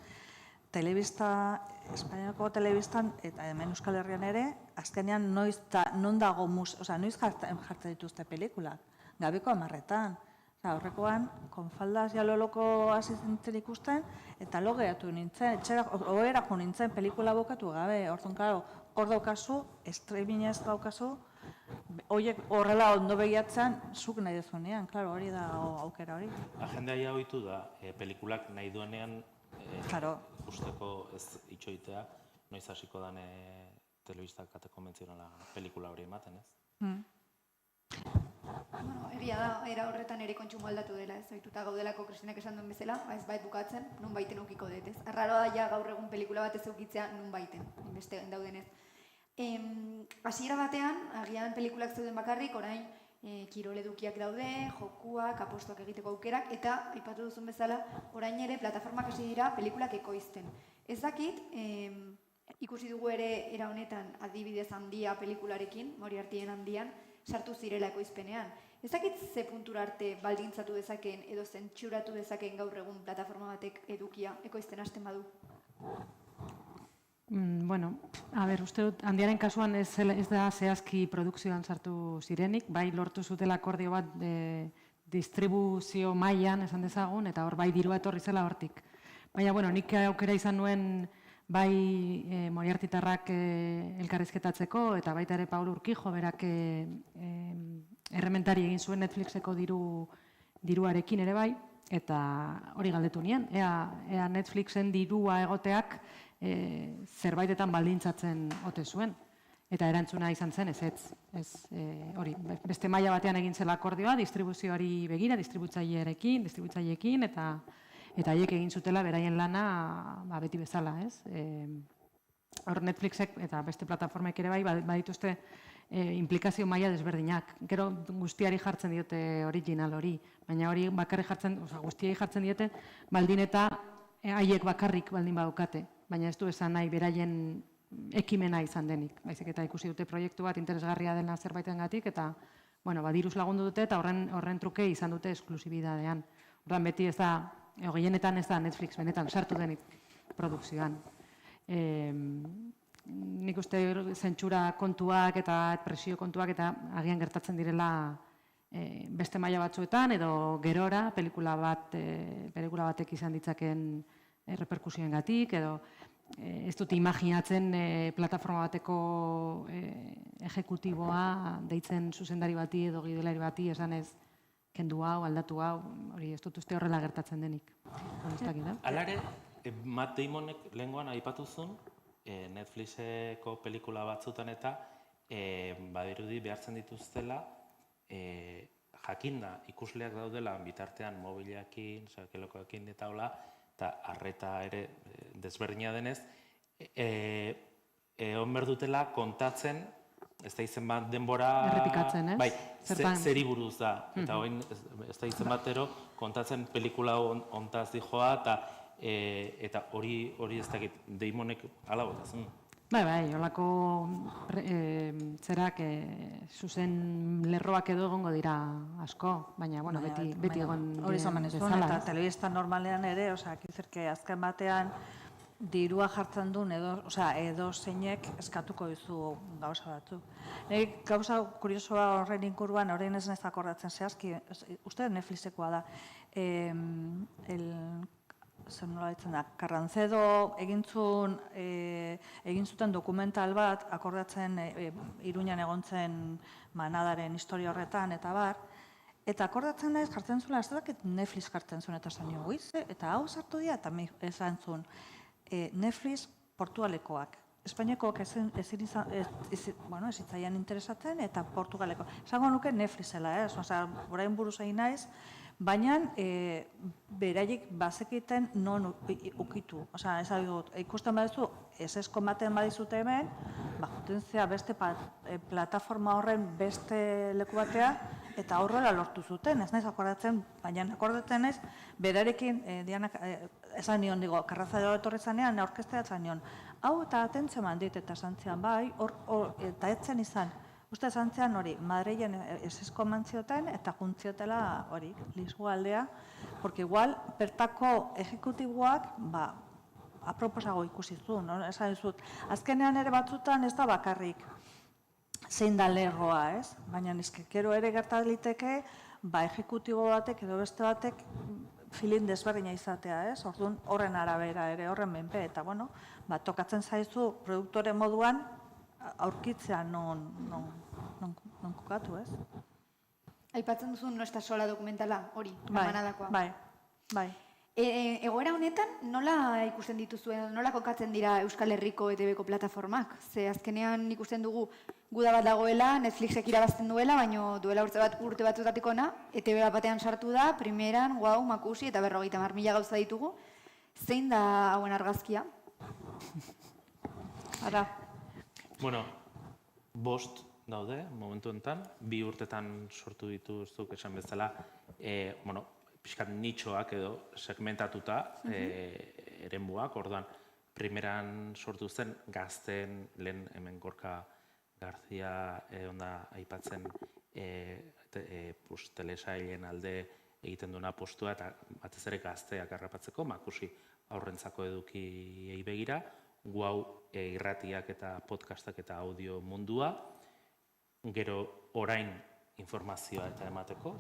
telebista, Espainiako telebistan, eta hemen Euskal Herrian ere, azkenean noiz jartzen dituzte pelikulak, gabeko 10etan. Horrekoan, konfaldaz jaloloko hasi zintzen ikusten, eta lo gehatu nintzen, ohera jo nintzen pelikula bukatu gabe, hor daukazu, streamingez daukazu, horiek horrela ondo begiatzen, zuk nahi dezunean, hori da aukera hori. Agenda ia ohitu da, pelikulak nahi duenean ikusteko ez itxoitea, noiz hasiko dan telebista kate konbentzionala pelikula hori ematen, ez? Egia da, era horretan ere kontsumo aldatu dela, ez ohituta gaudelako Kristinak esan duen bezala, ez bait bukatzen, nun baiten aukiko dut, ez? Arraroa da ja gaur egun pelikula bat ez eukitzea nun baiten, beste daudenez. Hasiera batean, agian pelikulak zeuden bakarrik, orain kirol edukiak daude, jokuak, apostoak egiteko aukerak, eta aipatu duzun bezala, orain ere plataformak hasi dira pelikulak ekoizten. Ez dakit, ikusi dugu ere era honetan adibidez handia pelikularekin, Moriartyen handian, sartu zirela ekoizpenean. Ez dakit ze puntura arte baldintzatu dezakeen edo zentsuratu dezakeen gaur egun plataforma batek edukia ekoizten hasten badu? Uste dut, handiaren kasuan ez da zehazki produkzioan sartu zirenik, bai lortu zutela akordio bat distribuzio mailan esan dezagun, eta hor bai dirua etorri zela hortik. Baina, nik aukera izan nuen bai Moriartitarrak elkarrizketatzeko, eta baita ere Paul Urquijo berak errementari egin zuen Netflixeko diruarekin ere bai, eta hori galdetu nien, ea Netflixen dirua egoteak zerbaitetan baldintzatzen ote zuen. Eta erantzuna izan zen, hori, beste maila batean egin zela akordioa, distribuzioari begira, distributzaileekin, eta haiek egin zutela beraien lana beti bezala, ez? Hor Netflixek eta beste plataformek ere bai, badituzte implikazio maila desberdinak. Gero guztiari jartzen diote original hori, baina hori bakarrik guztiari jartzen diote baldin eta haiek bakarrik baldin badukate, baina ez du esan nahi beraien ekimena izan denik. Baizik eta ikusi dute proiektu bat interesgarria dena zerbaitengatik eta diruz lagundu dute eta horren truke izan dute esklusibidadean. Orduan beti ez da, gehienetan ez da Netflix benetan sartu denik produkzioan. nik uste zentsura kontuak eta presio kontuak eta agian gertatzen direla beste maila batzuetan edo gerora pelikula batek izan ditzaken reperkusioengatik edo ez dut imaginatzen plataforma bateko ejekutiboa deitzen zuzendari bati edo gidoilari bati esanez kendu hau, aldatu hau, hori ez dut uste horrela gertatzen denik. Alare, Matt Damonek lehengoan aipatu zuen, Netflixeko pelikula batzutan eta badirudi behartzen dituztela jakinda ikusleak daudela bitartean mobileakin, sakelokoekin eta hola, eta arreta ere desberdina denez, egon behar dutela kontatzen, ez da izen bat denbora... Errepikatzen, ez? Bai, zeri buruz da. Eta hoin, ez da izen batero, kontatzen pelikula ontaz dijoa, eta hori ez dakit, Damonek ala botazun. Bai, holako zerak zuzen lerroak edo egongo dira asko, baina, bueno, beti egon hori zaman ez duen, eta telebista normalean ere, kizerke azken batean, dirua jartzen duen edo zeinek eskatuko dizu gauza batzuk. Gauza kuriosoa horren inguruan, horrein ez nez akordatzen zehazki, uste Netflixekoa da, zer nola ditzen da, Carrancedo egin zuten dokumental bat, akordatzen Iruñan egon zen Manadaren historia horretan, eta bar, eta akordatzen da ez jartzen zuela, ez dakit Netflix jartzen zuen, eta esan nio, eta hau sartu dira, eta esan zuen, Netflix Portugalekoak. Espainiakoak ez zitzaian interesatzen, eta Portugaleko. Esango nuke Netflixela, orain buruz egin naiz, baina beraiek bazekiten non ukitu. Ikusten baduzu, esesko ematen badizute hemen, jutentzia beste plataforma horren beste leku batea, eta horrela lortu zuten, ez naiz akordatzen, baina akordatzen ez, berarekin, Dianak, esan nion, Carrancedo etorri zanean, aurkeztea esan nion, hau eta atentzen mandit, eta santzean bai, eta etzen izan, uste santzean hori, Madrilen esesko mantzioten, eta juntziotela hori, Lisboa aldea, porque igual, bertako ejekutiboak, aproposago ikusi zuen, esan dizut, azkenean ere batzutan ez da bakarrik, zein da lerroa, ez? Baina nizkekero ere gertaliteke, ejekutibo batek edo beste batek filin desberdina izatea, ez? Orduan horren arabera ere, horren menpe, eta bueno, tokatzen zaizu produktore moduan aurkitzea non kokatu, ez? Aipatzen duzun No Estás Sola dokumentala, hori, Manadakoa. Bai. Egoera honetan, nola ikusten dituzuen, nola kokatzen dira Euskal Herriko ETV-ko plataformak? Ze azkenean ikusten dugu guda bat dagoela, Netflixek irabazten duela, baina duela urte batzutatik ona, ETV batean sartu da, primeran, guau, makusi, eta 50.000 gauza ditugu. Zein da hauen argazkia? Ara. Bueno, 5 daude, momentu enten, 2 urtetan sortu dituzuk esan bezala, pixkat nitxoak edo segmentatuta eremuak, orduan, primeran sortu zen gazten lehen hemen Gorka Garzia onda aipatzen telesailen alde egiten duena postua eta batez ere gazteak harrapatzeko, makusi aurrentzako edukiei begira, guau irratiak eta podcastak eta audio mundua, gero orain informazioa eta emateko,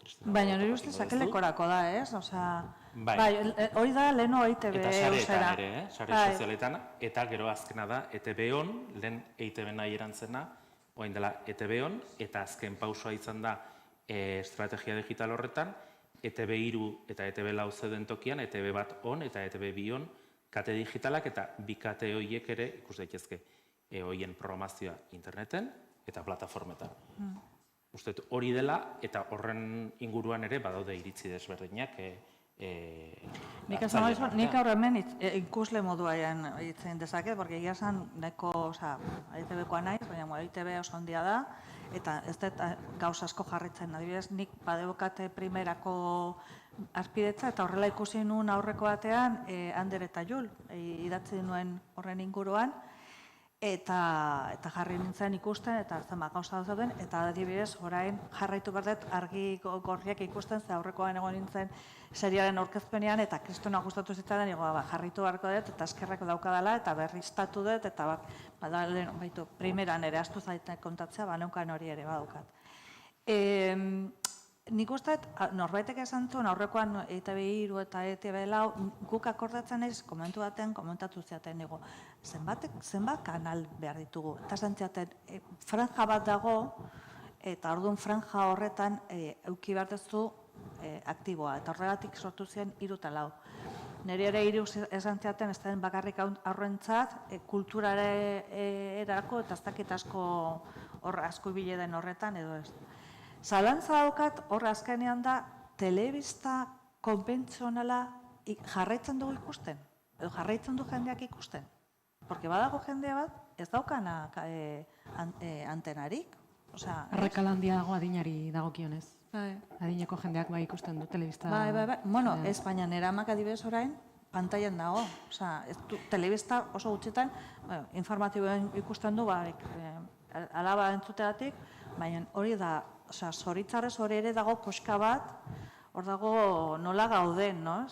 Kristina. Baina nire uste sakelekorako da, ez? Hori da leheno EITB eta sareetan ere, sare sozialetan, eta gero azkena da ETB-on, lehen EITB nahi erantzena, orain dela ETB-on, eta azken pausua izan da estrategia digital horretan, ETB3 eta ETB4 zeuden tokian, ETB bat on eta ETB2 on, kate digitalak eta bi kate horiek ere ikus daitezke horien programazioa interneten eta plataformetan. Uste hori dela eta horren inguruan ere badaude iritzi desberdinak. Nik aurre hemen ikusle moduan itzen dezaket, porque egia esan neko EITB-koa naiz, baina EITB oso handia da, eta ez dut gauza asko jarritzen. Adibidez, nik badebokate primerako azpidetza eta horrela ikusi nuen aurreko batean Ander eta Jul idatzi nuen horren inguruan, eta jarri nintzen ikusten, eta zenbat gauza dauden, eta adibidez, orain jarraitu berdet argi gorriak ikusten, ze aurrekoan egon nintzen seriaren aurkezpenean, eta kristona gustatu zitzaidan, jarraitu beharko dut, eta eskerreko daukadala, eta berriztatu dut, eta baitu, primeran ere astu zaiten kontatzea, neukan hori ere badaukat. Nik uste, norbaitek esan zuen, aurrekoan ETB3 eta ETB4, guk akordatzen ez, komentu baten, komentatu ziaten, zenbat kanal behar ditugu. Eta zantziaten, franja bat dago, eta orduan franja horretan euki behar duzu aktiboa, eta horregatik sortu ziren 3 eta 4. Nire ere 3 esan ziaten, ez den bakarrik aurrentzat, kulturare erako, eta ez dakit asko ibile den horretan, edo ez. Zalantza daukat, hor azkenean da, telebista konbentzionala jarraitzen dugu ikusten, edo jarraitzen du jendeak ikusten. Porque badago jende bat, ez daukana antenarik. Arrakala handia dago adinari dagokionez. Adineko jendeak bai ikusten du telebista. Bai. Bueno, ez baina nera amak adibidez orain, pantailan dago. Telebista oso gutxitan, informatiboen ikusten du, alaba entzuteatik, baina hori da, zoritzarrez hori ere dago koska bat, hor dago nola gauden, no?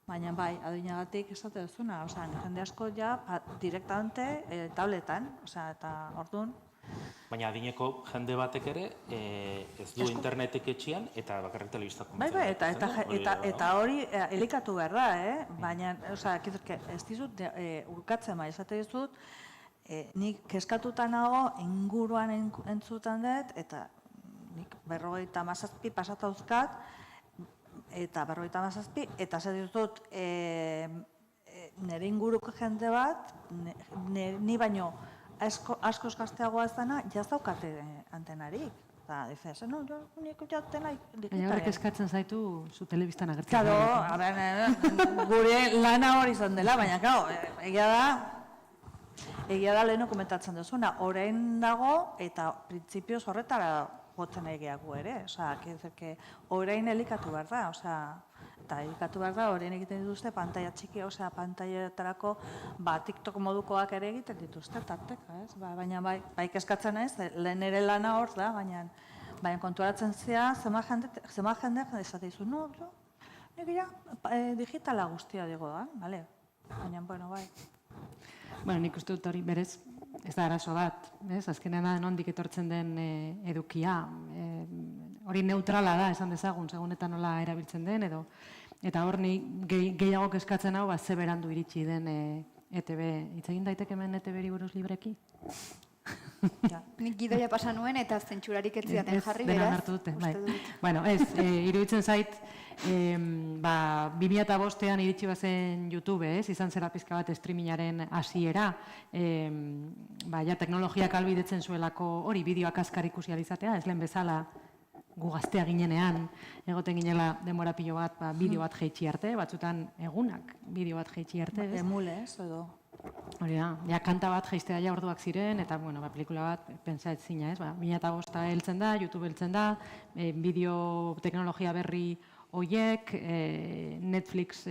Baina bai, adinagatik esate duzuna, jende asko ja direktamente tabletan, eta orduan. Baina adineko jende batek ere ez du internetek etxean eta bakarrik telebista konbentzionala. Eta hori elikatu behar da, baina ez dizut urkatzen bai, esate dizut, nik keskatuta nago inguruan entzutan dut, eta nik 57 pasata uzkat, eta 57, eta zer dizut, nire inguruko jende bat, ni baino asko gazteagoa ez dena, jazaukate antenarik. Eta, difez, no, nik jatena likita. Baina horrek eskatzen zaitu zu telebistan agertzen. Claro, gure lana hori izan dela, baina, egia da leheno komentatzen duzuna, orain dago eta printzipioz horretara gotzen egiagu ere, orain elikatu behar da, eta elikatu behar da, orain egiten dituzte pantaila txiki, pantailetarako TikTok modukoak ere egiten dituzte, tarteka, baina bai eskatzen ez, lehen ere lana hor da, baina kontuaratzen zea, zema jende esate dizu, no, nik digitala guztia digo da, baina, bai. Bueno, nik uste dut hori berez, ez da arazo bat, azkenean da nondik etortzen den edukia. Hori neutrala da, esan dezagun, segun eta nola erabiltzen den, eta hor gehiago eskatzen hau, ze berandu iritsi den ETB. Hitz egin daiteke hemen ETB-ri buruz libreki? Nik gidoia pasa nuen eta zentsurarik ez zidaten jarri, beraz. Dena hartu dute, bai. Bueno, iruditzen zait, 2005an iritsi bazen YouTube, izan zera pizka bat streamingaren hasiera, teknologiak ahalbidetzen zuelako hori bideoak azkar ikusi alizatea, ez lehen bezala gu gaztea ginenean, egoten ginela denbora pilo bat, bideo bat jeitsi arte, batzutan egunak bideo bat jeitsi arte. Emulez, edo? Hori da, kanta bat jeistea ja orduak ziren, eta pelikula bat pentsatzina, 2005 heltzen da, YouTube heltzen da, bideo teknologia berri horiek, Netflix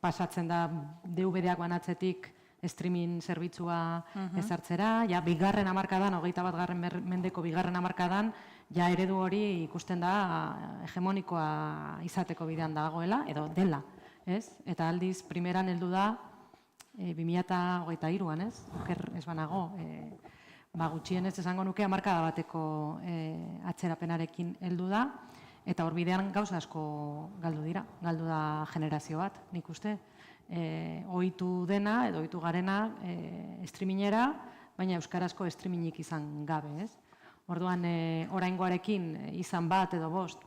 pasatzen da DVD-ak banatzetik streaming zerbitzua ezartzera, ja bigarren hamarkadan, 21. mendeko bigarren hamarkadan, ja eredu hori ikusten da hegemonikoa izateko bidean dagoela, edo dela, ez? Eta aldiz, primeran heldu da, 2023an, ez? Oker ez banago, gutxienez esango nuke hamarkada bateko atzerapenarekin heldu da, eta hor bidean gauza asko galdu dira, galdu da generazio bat, nik uste. Ohitu dena, edo ohitu garena streamingera, baina euskarazko streamingik izan gabe, ez? Orduan, oraingoarekin izan bat edo bost,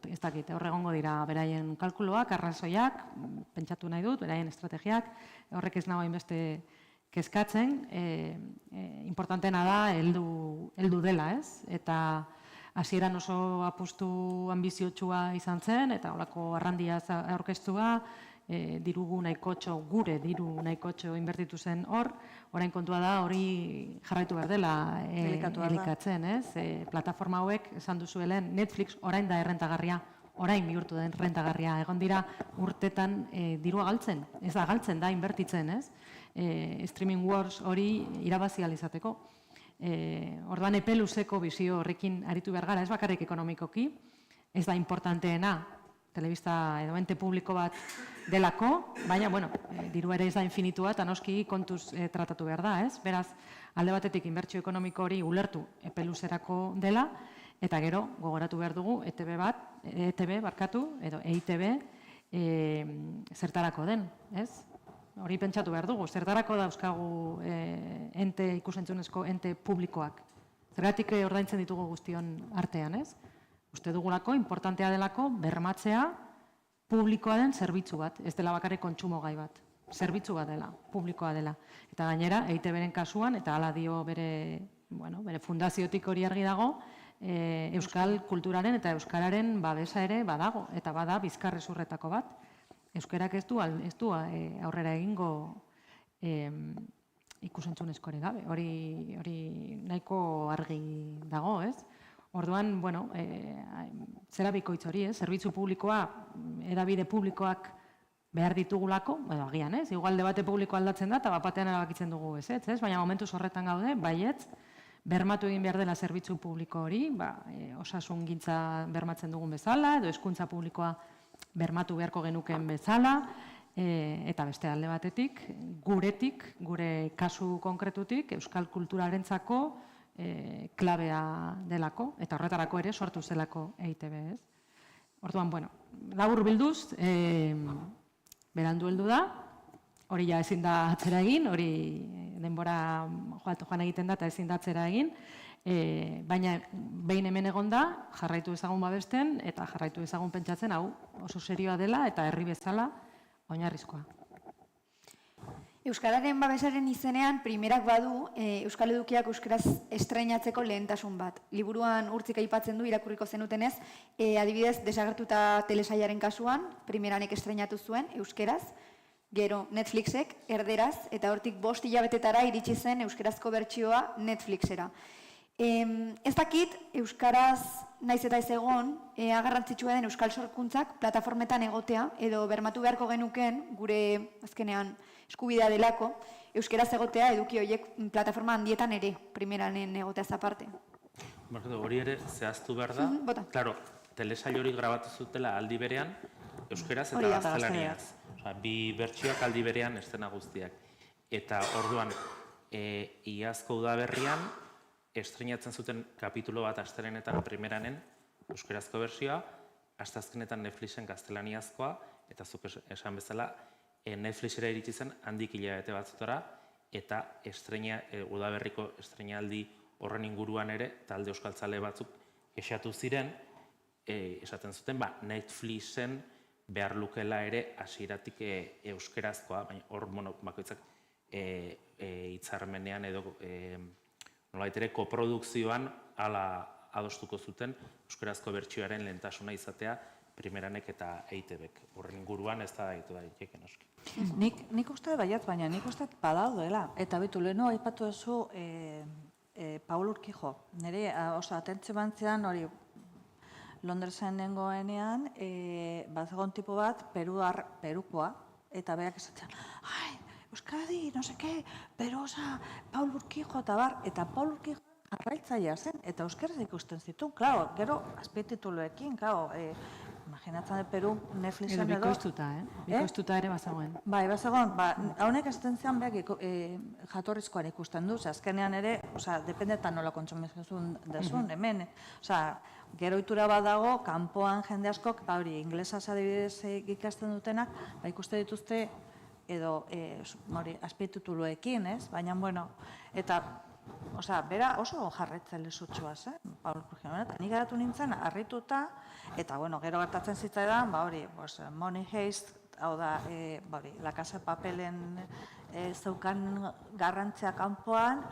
ez dakit, hor egongo dira beraien kalkuloak, arrazoiak, pentsatu nahi dut, beraien estrategiak, horrek ez nago hainbeste kezkatzen, importantena da heldu dela, ez? Eta hasieran oso apustu ambiziotsua izan zen, eta holako arrandia aurkeztua, dirugu nahikotxo, gure diru nahikotxo inbertitu zen hor, orain kontua da hori jarraitu behar dela elikatzen, ez? Plataforma hauek, esan duzuelen, Netflix orain da errentagarria, orain bihurtu den rentagarria, egon dira urtetan dirua galtzen, ez da galtzen da inbertitzen, ez? streaming wars hori irabazi ahal izateko. Orduan epe luzeko bizio horrekin aritu behar gara, ez bakarrik ekonomikoki, ez da importanteena telebista edo ente publiko bat delako, baina, bueno, diru ere ez da infinitua eta noski kontuz tratatu behar da, ez? Beraz, alde batetik inbertsio ekonomiko hori ulertu epe luzerako dela, eta gero, gogoratu behar dugu, EITB zertarako den, ez? Hori pentsatu behar dugu, zertarako dauzkagu ikusentzunezko ente publikoak. Zergatik ordaintzen ditugu guztion artean, ez? Uste dugulako, importantea delako, bermatzea publikoa den zerbitzu bat, ez dela bakarrik kontsumo gai bat. Zerbitzu bat dela, publikoa dela. Eta gainera, EITB-ren kasuan, eta hala dio bere fundaziotik hori argi dago, euskal kulturaren eta euskararen babesa ere badago, eta bada bizkarrezurretako bat. Euskarak ez du aurrera egingo ikusentzunezkorik gabe, hori nahiko argi dago, ez? Orduan, bueno, zera bikoitz hori, zerbitzu publikoa, edabide publikoak behar ditugulako, edo agian, ez? Igual debate publiko aldatzen da, eta bapatean erabakitzen dugu ez, ez? Baina momentuz horretan gaude, baietz, bermatu egin behar dela zerbitzu publiko hori, osasungintza bermatzen dugun bezala, edo hezkuntza publikoa bermatu beharko genuken bezala, eta beste alde batetik, gure kasu konkretutik, euskal kulturarentzako klabea delako, eta horretarako ere sortu zelako EITB, ez? Orduan, bueno, labur bilduz, berandu heldu da, hori ja ezin da atzera egin, hori denbora joan egiten da eta ezin da atzera egin, baina behin hemen egon da, jarraitu ezagun babesten, eta jarraitu ezagun pentsatzen, hau oso serioa dela eta herri bezala oinarrizkoa. Euskararen babesaren izenean, primerak badu, Euskal Edukiak euskaraz estreinatzeko lehentasun bat. Liburuan urtzik aipatzen du, irakurriko zenutenez, adibidez, desagertuta telesailaren kasuan, primeranek estreinatu zuen, euskeraz, gero Netflixek, erderaz, eta hortik 5 hilabetetara iritsi zen euskarazko bertsioa Netflixera. Ez dakit, euskaraz naiz eta ez egon, garrantzitsua den euskal sorkuntzak plataformetan egotea, edo bermatu beharko genuken, gure azkenean eskubidea delako, euskaraz egotea eduki horiek plataforma handietan ere, primeranen egoteaz aparte. Hori ere zehaztu behar da. Claro, telesail hori grabatu zutela aldi berean, euskaraz eta gaztelaniaz. Bi bertsioak aldi berean estena guztiak. Eta orduan, iazko udaberrian, estreinatzen zuten kapitulo bat astelehenetan primeranen euskarazko bertsioa, asteazkenetan Netflixen gaztelaniazkoa, eta zuk esan bezala, Netflixera iritsi zen handik hilabete batzutara, eta udaberriko estreinaldi horren inguruan ere, talde euskaltzale batzuk esatu ziren, esaten zuten, Netflixen behar lukela ere hasieratik euskarazkoa, baina hor bakoitzak hitzarmenean edo nolabait ere koprodukzioan hala adostuko zuten euskarazko bertsioaren lehentasuna izatea primeranek eta EITBek. Horren inguruan ez da daitu daiteke noski. Nik uste baiat, baina nik uste badauduela. Eta bitu, lehenu aipatu duzu Paul Urquijo. Nire oso atentzio bantzean hori Londresen nengoenean, bat egon tipo bat perukoa, eta berak esatzen, Euskadi, no seke, perosa, Paul Urquijo eta bar, eta Paul Urquijo arraitzaia zen, eta euskaraz ikusten zituen, klaro, gero azpitituluekin, klaro, imaginatzen Peru, Netflixen edo... Bikoiztuta, bikoiztuta ere bazagoen. Bai, bazagoen, haunek esaten zean behak jatorrizkoan ikusten du, azkenean ere, dependetan nola kontsumitzen dezun, hemen, gero itura bat dago, kanpoan jende askok, hori, inglesaz adibidez ikasten dutenak, ikuste dituzte, edo azpitituluekin, ez? Baina, bueno, eta, bera oso jarretzen lezutxua zen, Paul Urquijo, eta nik geratu nintzen, harrituta, eta, bueno, gero gertatzen zitzaidan, Money Heist, hau da, La Casa de Papelen zeukan garrantzia kanpoan,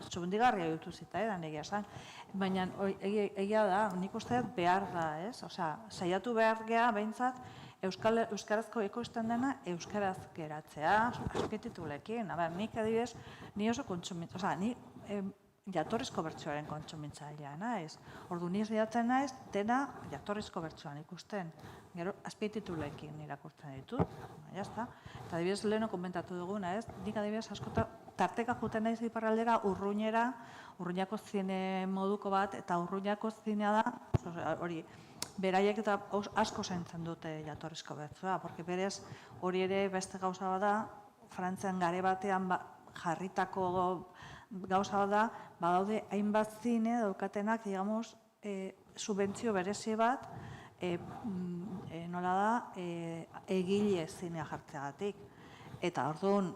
zubundigarria dutu zitzaidan, egia esan, baina egia da, nik uste behar da, ez? Saiatu behar geha, behintzat, euskarazko ekoizten dena, euskaraz geratzea, azpititulekin. Nik adibidez, ni oso kontsumitzen, jatorrizko bertsioaren kontsumitzailea naiz. Ordu ni saiatzen naiz dena jatorrizko bertsioan ikusten. Gero azpitituluekin irakurtzen ditut. Ja está. Eta adibidez leheno komentatu duguna, ez? Nik adibidez askota tarteka joaten naiz iparraldera Urruñera, Urruñako zine moduko bat eta Urruñako zinea da, hori beraiek eta asko zaintzen dute jatorrizko bertsoa, porque berez hori ere beste gauza bada, Frantzian gare batean jarritako gauza bada, badaude hainbat zine daukatenak, digamos, subentzio berezi bat, nola da, egile zinea jartzeagatik. Eta orduan,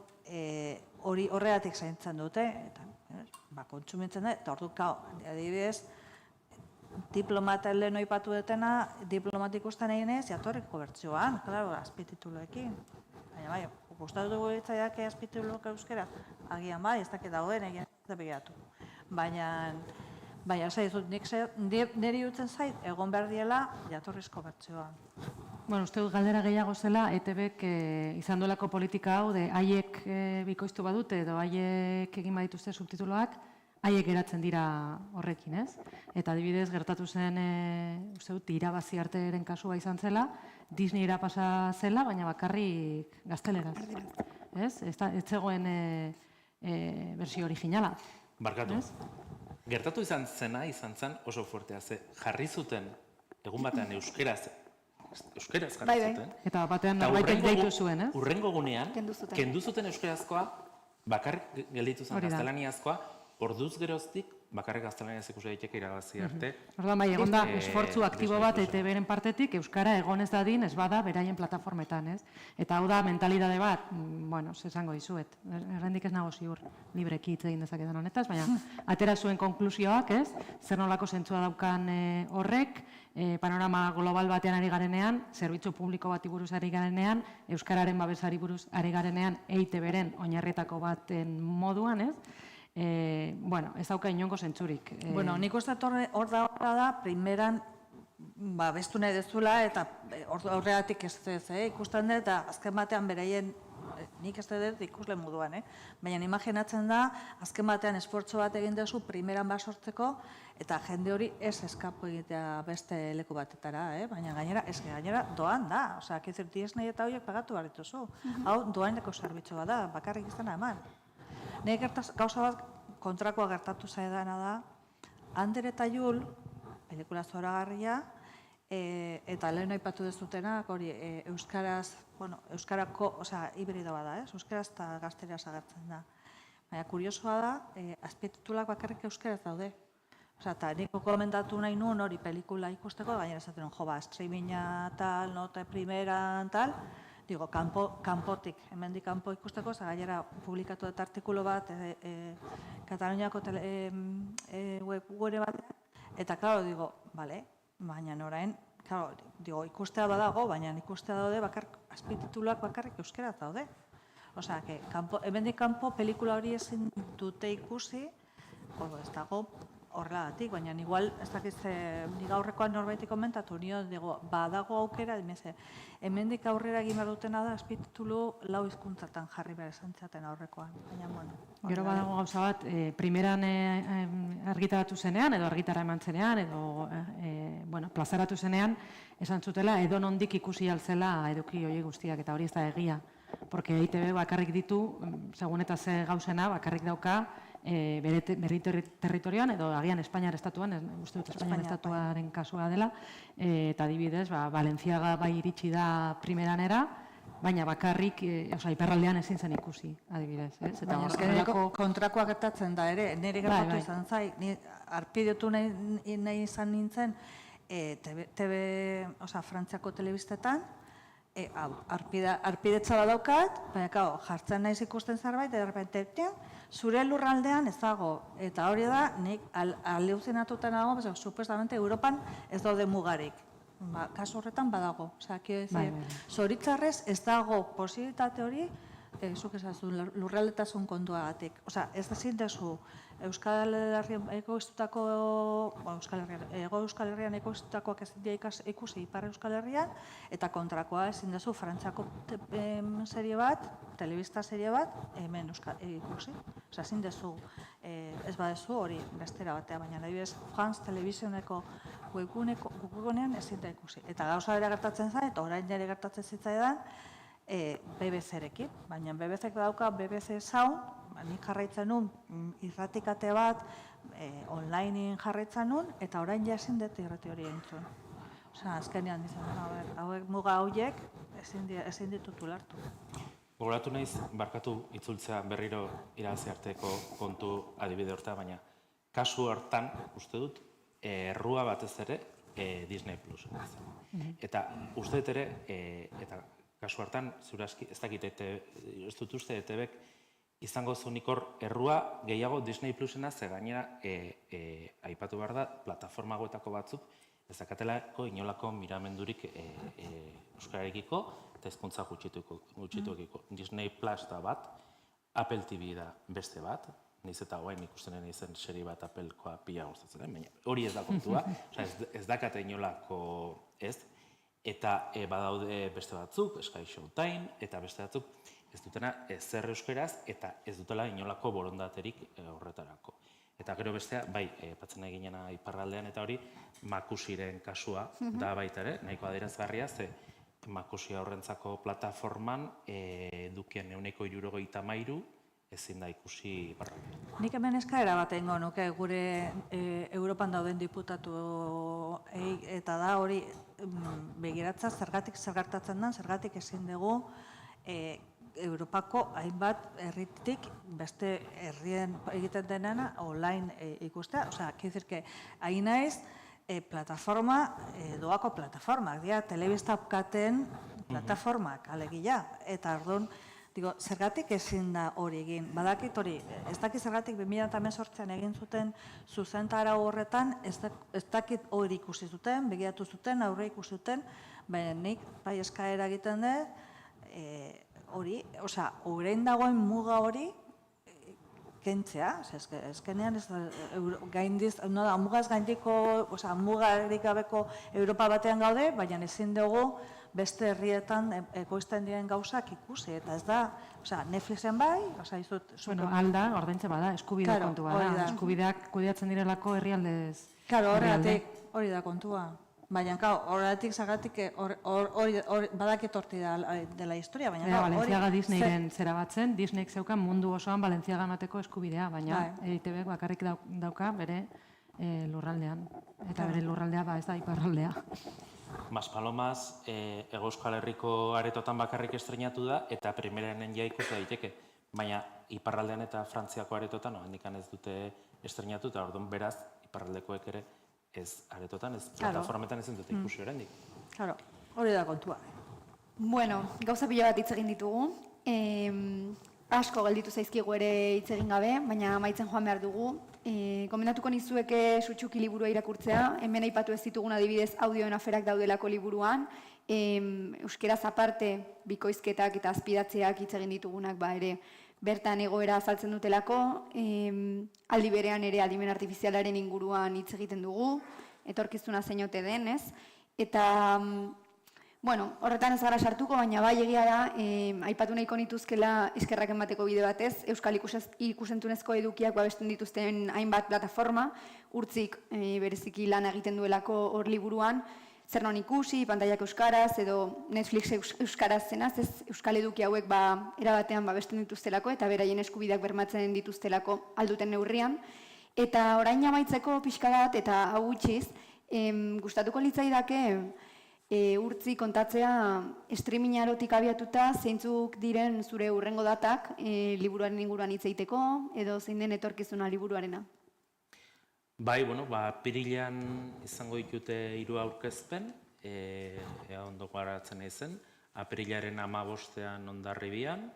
horregatik zaintzen dute, eta kontsumitzen da, eta orduan, adibidez, diplomata lehen oipatu dutena, diplomat ikusten eginez, jatorriko bertsioan, klaro, azpitituluekin. Baina bai, gustatu dugu ditzaiak azpitituluak euskera, agian bai, ez dakit dagoen egin ez begiratu. Baina, zaizut, niri dutzen zait, egon behar diela jatorrizko bertsioan. Bueno, uste dut galdera gehiago zela, ETBek izan duelako politika hau, haiek bikoiztu badute edo haiek egin badituzte subtituloak, haiek geratzen dira horrekin, ez? Eta adibidez, gertatu zen, uste dut, irabazi arteren kasua izan zela, Disney irapasa zela, baina bakarrik gazteleraz. Ez? Ez zegoen bersio originala. Barkatu. Gertatu izan zen oso fuertea, ze jarri zuten, egun batean euskeraz jarri zuten. Eta batean norbaitek deitu zuen, ez? Urrengo gunean, kendu zuten euskerazkoa, bakarrik gelditu zen gaztelaniazkoa, orduz geroztik, bakarrik gaztelaniaz ikusi daiteke irabazi arte. Orduan bai, egon da, esfortzu aktibo bat ETBren partetik, euskara egon ez dadin, ez bada, beraien plataformetan, ez? Eta hau da, mentalidade bat, bueno, esango dizuet, errendik ez nago ziur, libreki hitz egin dezaketan honetaz, baina atera zuen konklusioak, ez? Zer nolako zentzua daukan horrek, panorama global batean ari garenean, zerbitzu publiko bati buruz ari garenean, euskararen babesari buruz ari garenean, EITBren oinarrietako baten moduan, ez? Bueno, ez dauka inongo zentzurik. Bueno, nik uste hor da, primeran bestu nahi dezula, eta horregatik ez ikusten dut, eta azken batean beraien, nik ez dut ikusle moduan, baina imaginatzen da, azken batean esfortzu bat egin duzu primeran basortzeko, eta jende hori ez eskapu egitea beste leku batetara, baina gainera doan da, osea, kizir Disney eta horiek pagatu behar dituzu. Hau doaineko zerbitzu bat da, bakarrik izena eman. Nik gauza bat kontrakoa gertatu zaidana da, Ander eta Jul, pelikula zoragarria, eta lehen aipatu dezutenak, hori euskaraz, bueno, euskarako, osea, hibrido bada, euskaraz eta gazteraz agertzen da. Baina kuriosoa da, azpititulak bakarrik euskaraz daude. Osea, eta nik komentatu nahi nuen hori pelikula ikusteko, gainera esaten jo, streaminga tal, nota primeran tal, digo, kanpotik, hemendik kanpo ikusteko, gainera publikatu dut artikulu bat Kataluniako webgune bat, eta, klaro, digo, bale, baina orain, klaro, digo, ikustea badago, baina ikustea daude, azpitituluak bakarrik euskeraz daude. Osea, hemendik kanpo pelikula hori ezin dute ikusi, ez dago horrelagatik, baina igual, ez dakiz, nik aurrekoan norbaitik komentatu, nio, digo, badago aukera, hemendik aurrera egin behar dutena da, azpititulu lau hizkuntzatan jarri behar esan zaten aurrekoan. Gero badago gauza bat, primeran argitaratu zenean, edo argitara eman zenean, edo plazaratu zenean, esan zutela, edo nondik ikusi altzela eduki hori guztiak, eta hori ez da egia. Porque EITB bakarrik ditu, segun eta ze gauzena, bakarrik dauka, bere territorioan, edo agian Espainiar estatuan, uste dut Espainiar estatuaren kasua dela, eta adibidez, Valenciaga bai iritsi da primeranera, baina bakarrik, iparraldean ezin zen ikusi, adibidez. Baina kontrakoa gertatzen da ere, nire gertatu izan zai, arpidetu nahi izan nintzen, Frantziako telebistetan, arpidetza badaukat, baina jartzen naiz ikusten zerbait, eta errepente, zure lurraldean ez dago, eta hori da, nik aleuzinatuta nago, supuestamente Europan ez daude mugarik. Kasu horretan badago. Zoritzarrez ez dago posibilitate hori, zuk esazu, lurraldetasun kontuagatik. Ez da zintezu, Euskal Herrian ekoiztutako, Ego Euskal Herrian ekoiztutakoak ezin dira ikusi Ipar Euskal Herrian, eta kontrakoa ezin dezu Frantziako serie bat, telebista serie bat, hemen ikusi. Ezin dezu ez badezu hori bestera batea, baina adibidez France Televisioneko webgunean ezin da ikusi. Eta gauza bera gertatzen zait, eta orain ere gertatzen zitzaidan, BBC-rekin, baina BBC-ek dauka BBC Sound, nik jarraitzen nun irratikate bat, onlinein jarraitzen nun, eta orain ja ezin dut irrati hori entzun. Osea, azkenean izan, hauek muga horiek ezin ditut ulertu. Gogoratu naiz, barkatu itzultzea berriro irabazi arteko kontu adibide horta, baina kasu hortan, uste dut, errua batez ere Disney Plus. Eta uste dut ere, eta kasu hartan, zuraski, ez dakit, ez dut uste, ETB-ek izango zunik hor errua gehiago Disney Plusena, ze gainera aipatu behar da, plataforma hauetako batzuk, ez dakatelako inolako miramendurik euskararekiko eta hizkuntza gutxituekiko. Disney Plus da bat, Apple TV da beste bat, niz eta hoain ikusten izen seri bat Applekoa pila gustatzen, baina hori ez da kontua, ez dakate inolako ez, eta badaude beste batzuk, Sky Showtime, eta beste batzuk ez dutena zer euskeraz eta ez dutela inolako borondaterik horretarako. Eta gero bestea, bai, patzen eginena iparraldean eta hori, Makusiren kasua da baita ere, nahiko adierazgarria, ze Makusia horrentzako plataforman dukien 163 ezin da ikusi iparraldean. Nik hemen eskaera bat egingo nuke gure Europan dauden diputatu eta da hori begiratza zergatik gertatzen den, zergatik ezin dugu Europako hainbat herritik beste herrien egiten denena online ikustea. Osea, quiero decir que hain naiz plataforma, doako plataformak, dira, telebistaukaten plataformak, alegia. Eta orduan, digo, zergatik ezin da hori egin. Badakit hori, ez dakit zergatik 2018an egin zuten zuzentarau horretan, ez dakit hori ikusi zuten, begiratu zuten, aurre ikusi zuten, baina nik bai eskaera egiten dut, hori, osea, orain dagoen muga hori kentzea, ezkenean gaindiz, mugaz gaindiko, osea, mugarik gabeko Europa batean gaude, baina ezin dugu beste herrietan ekoizten diren gauzak ikusi, eta ez da, osea, Netflixen bai, osea, izut... Bueno, alda, ordaintze bada, eskubide kontu bada, eskubideak kudeatzen direlako herrialdez. Claro, hori da kontua. Baina, horretik zagatik badakit horti dela historia, baina... Balenciaga Disneyren zera batzen, Disneyk zeukan mundu osoan Balenciaga emateko eskubidea, baina EITBek bakarrik dauka bere lurraldean. Eta bere lurraldea ez da iparraldea. Maspalomas Hego Euskal Herriko aretotan bakarrik estrenatu da, eta primeranen ja ikusi daiteke. Baina iparraldean eta Frantziako aretotan, handikan ez dute estrenatu, eta orduan beraz, iparraldekoek ere ez aretotan, ez plataformetan ezin dute ikusi oraindik. Claro, hori da kontua. Bueno, gauza pila bat hitz egin ditugu. Asko gelditu zaizkigu ere hitz egin gabe, baina amaitzen joan behar dugu. Gomendatuko nizueke Sutsuki liburua irakurtzea, hemen aipatu ez ditugun adibidez audioen aferak daudelako liburuan, euskeraz aparte bikoizketak eta azpidatzeak hitz egin ditugunak ere bertan egoera azaltzen dutelako, aldi berean ere adimen artifizialaren inguruan hitz egiten dugu, etorkizuna zeinote den, ez? Eta, bueno, horretan ez gara sartuko, baina bai egia da, aipatu nahiko nituzkela eskerrak emateko bide batez, Euskal ikusentzunezko edukiak babesten dituzten hainbat plataforma, urtzik bereziki lan egiten duelako hor liburuan, zer non ikusi, pantaiak euskaraz, edo Netflix euskaraz zenaz, ez euskal eduki hauek erabatean babesten dituztelako, eta beraien eskubideak bermatzen dituztelako alduten neurrian. Eta orain amaitzeko pixka bat, eta hau gutxiz, gustatuko litzaidake urtzi kontatzea streaming arotik abiatuta zeintzuk diren zure hurrengo datak liburuaren inguruan hitz egiteko, edo zein den etorkizuna liburuarena. Bai, bueno, apirilean izango ditute 3 aurkezpen, ea ondo garatzen naizen, apirilaren 15ean Hondarribian,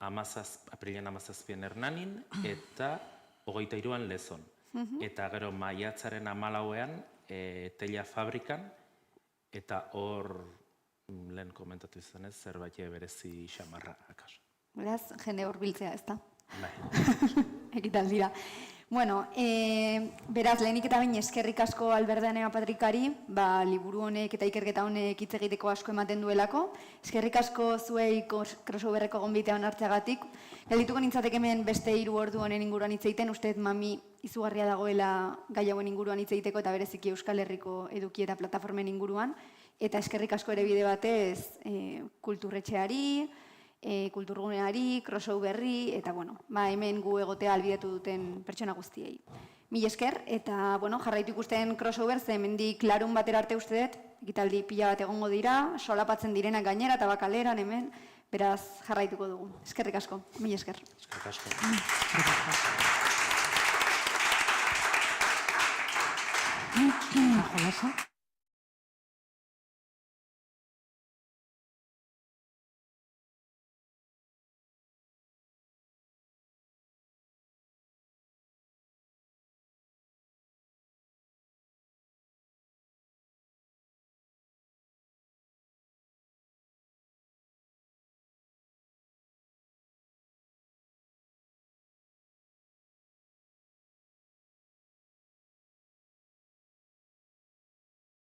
apirilean 17ean Hernanin, eta 23ean Lezon. Eta gero maiatzaren 14ean Teila Fabrikan, eta hor lehen komentatu izanez, zerbait berezi xamarra akaso. Beraz, jende hor biltzea, ez da? Bai. ekitaldira. Bueno, beraz, lehenik eta bain eskerrik asko Alberdanea Patrikari, liburu honek eta ikerketa honek hitz egiteko asko ematen duelako. Eskerrik asko zuei crossoverreko gonbitea onartzeagatik. Geldituko nintzatek hemen beste 3 ordu honen inguruan hitz egiten, uste mami izugarria dagoela gai hauen inguruan hitz egiteko eta bereziki Euskal Herriko eduki eta plataformen inguruan. Eta eskerrik asko ere bide batez kulturretxeari, kulturguneari, crossoverri, eta hemen gu egotea albidetu duten pertsona guztiei. Mil esker, eta jarraitu ikusten crossover, ze hemendik larun batera arte uste dut, ekitaldi pila bat egongo dira, solapatzen direnak gainera eta bakaleran hemen, beraz jarraituko dugu. Eskerrik asko, mil esker. Eskerrik asko. Jolasa.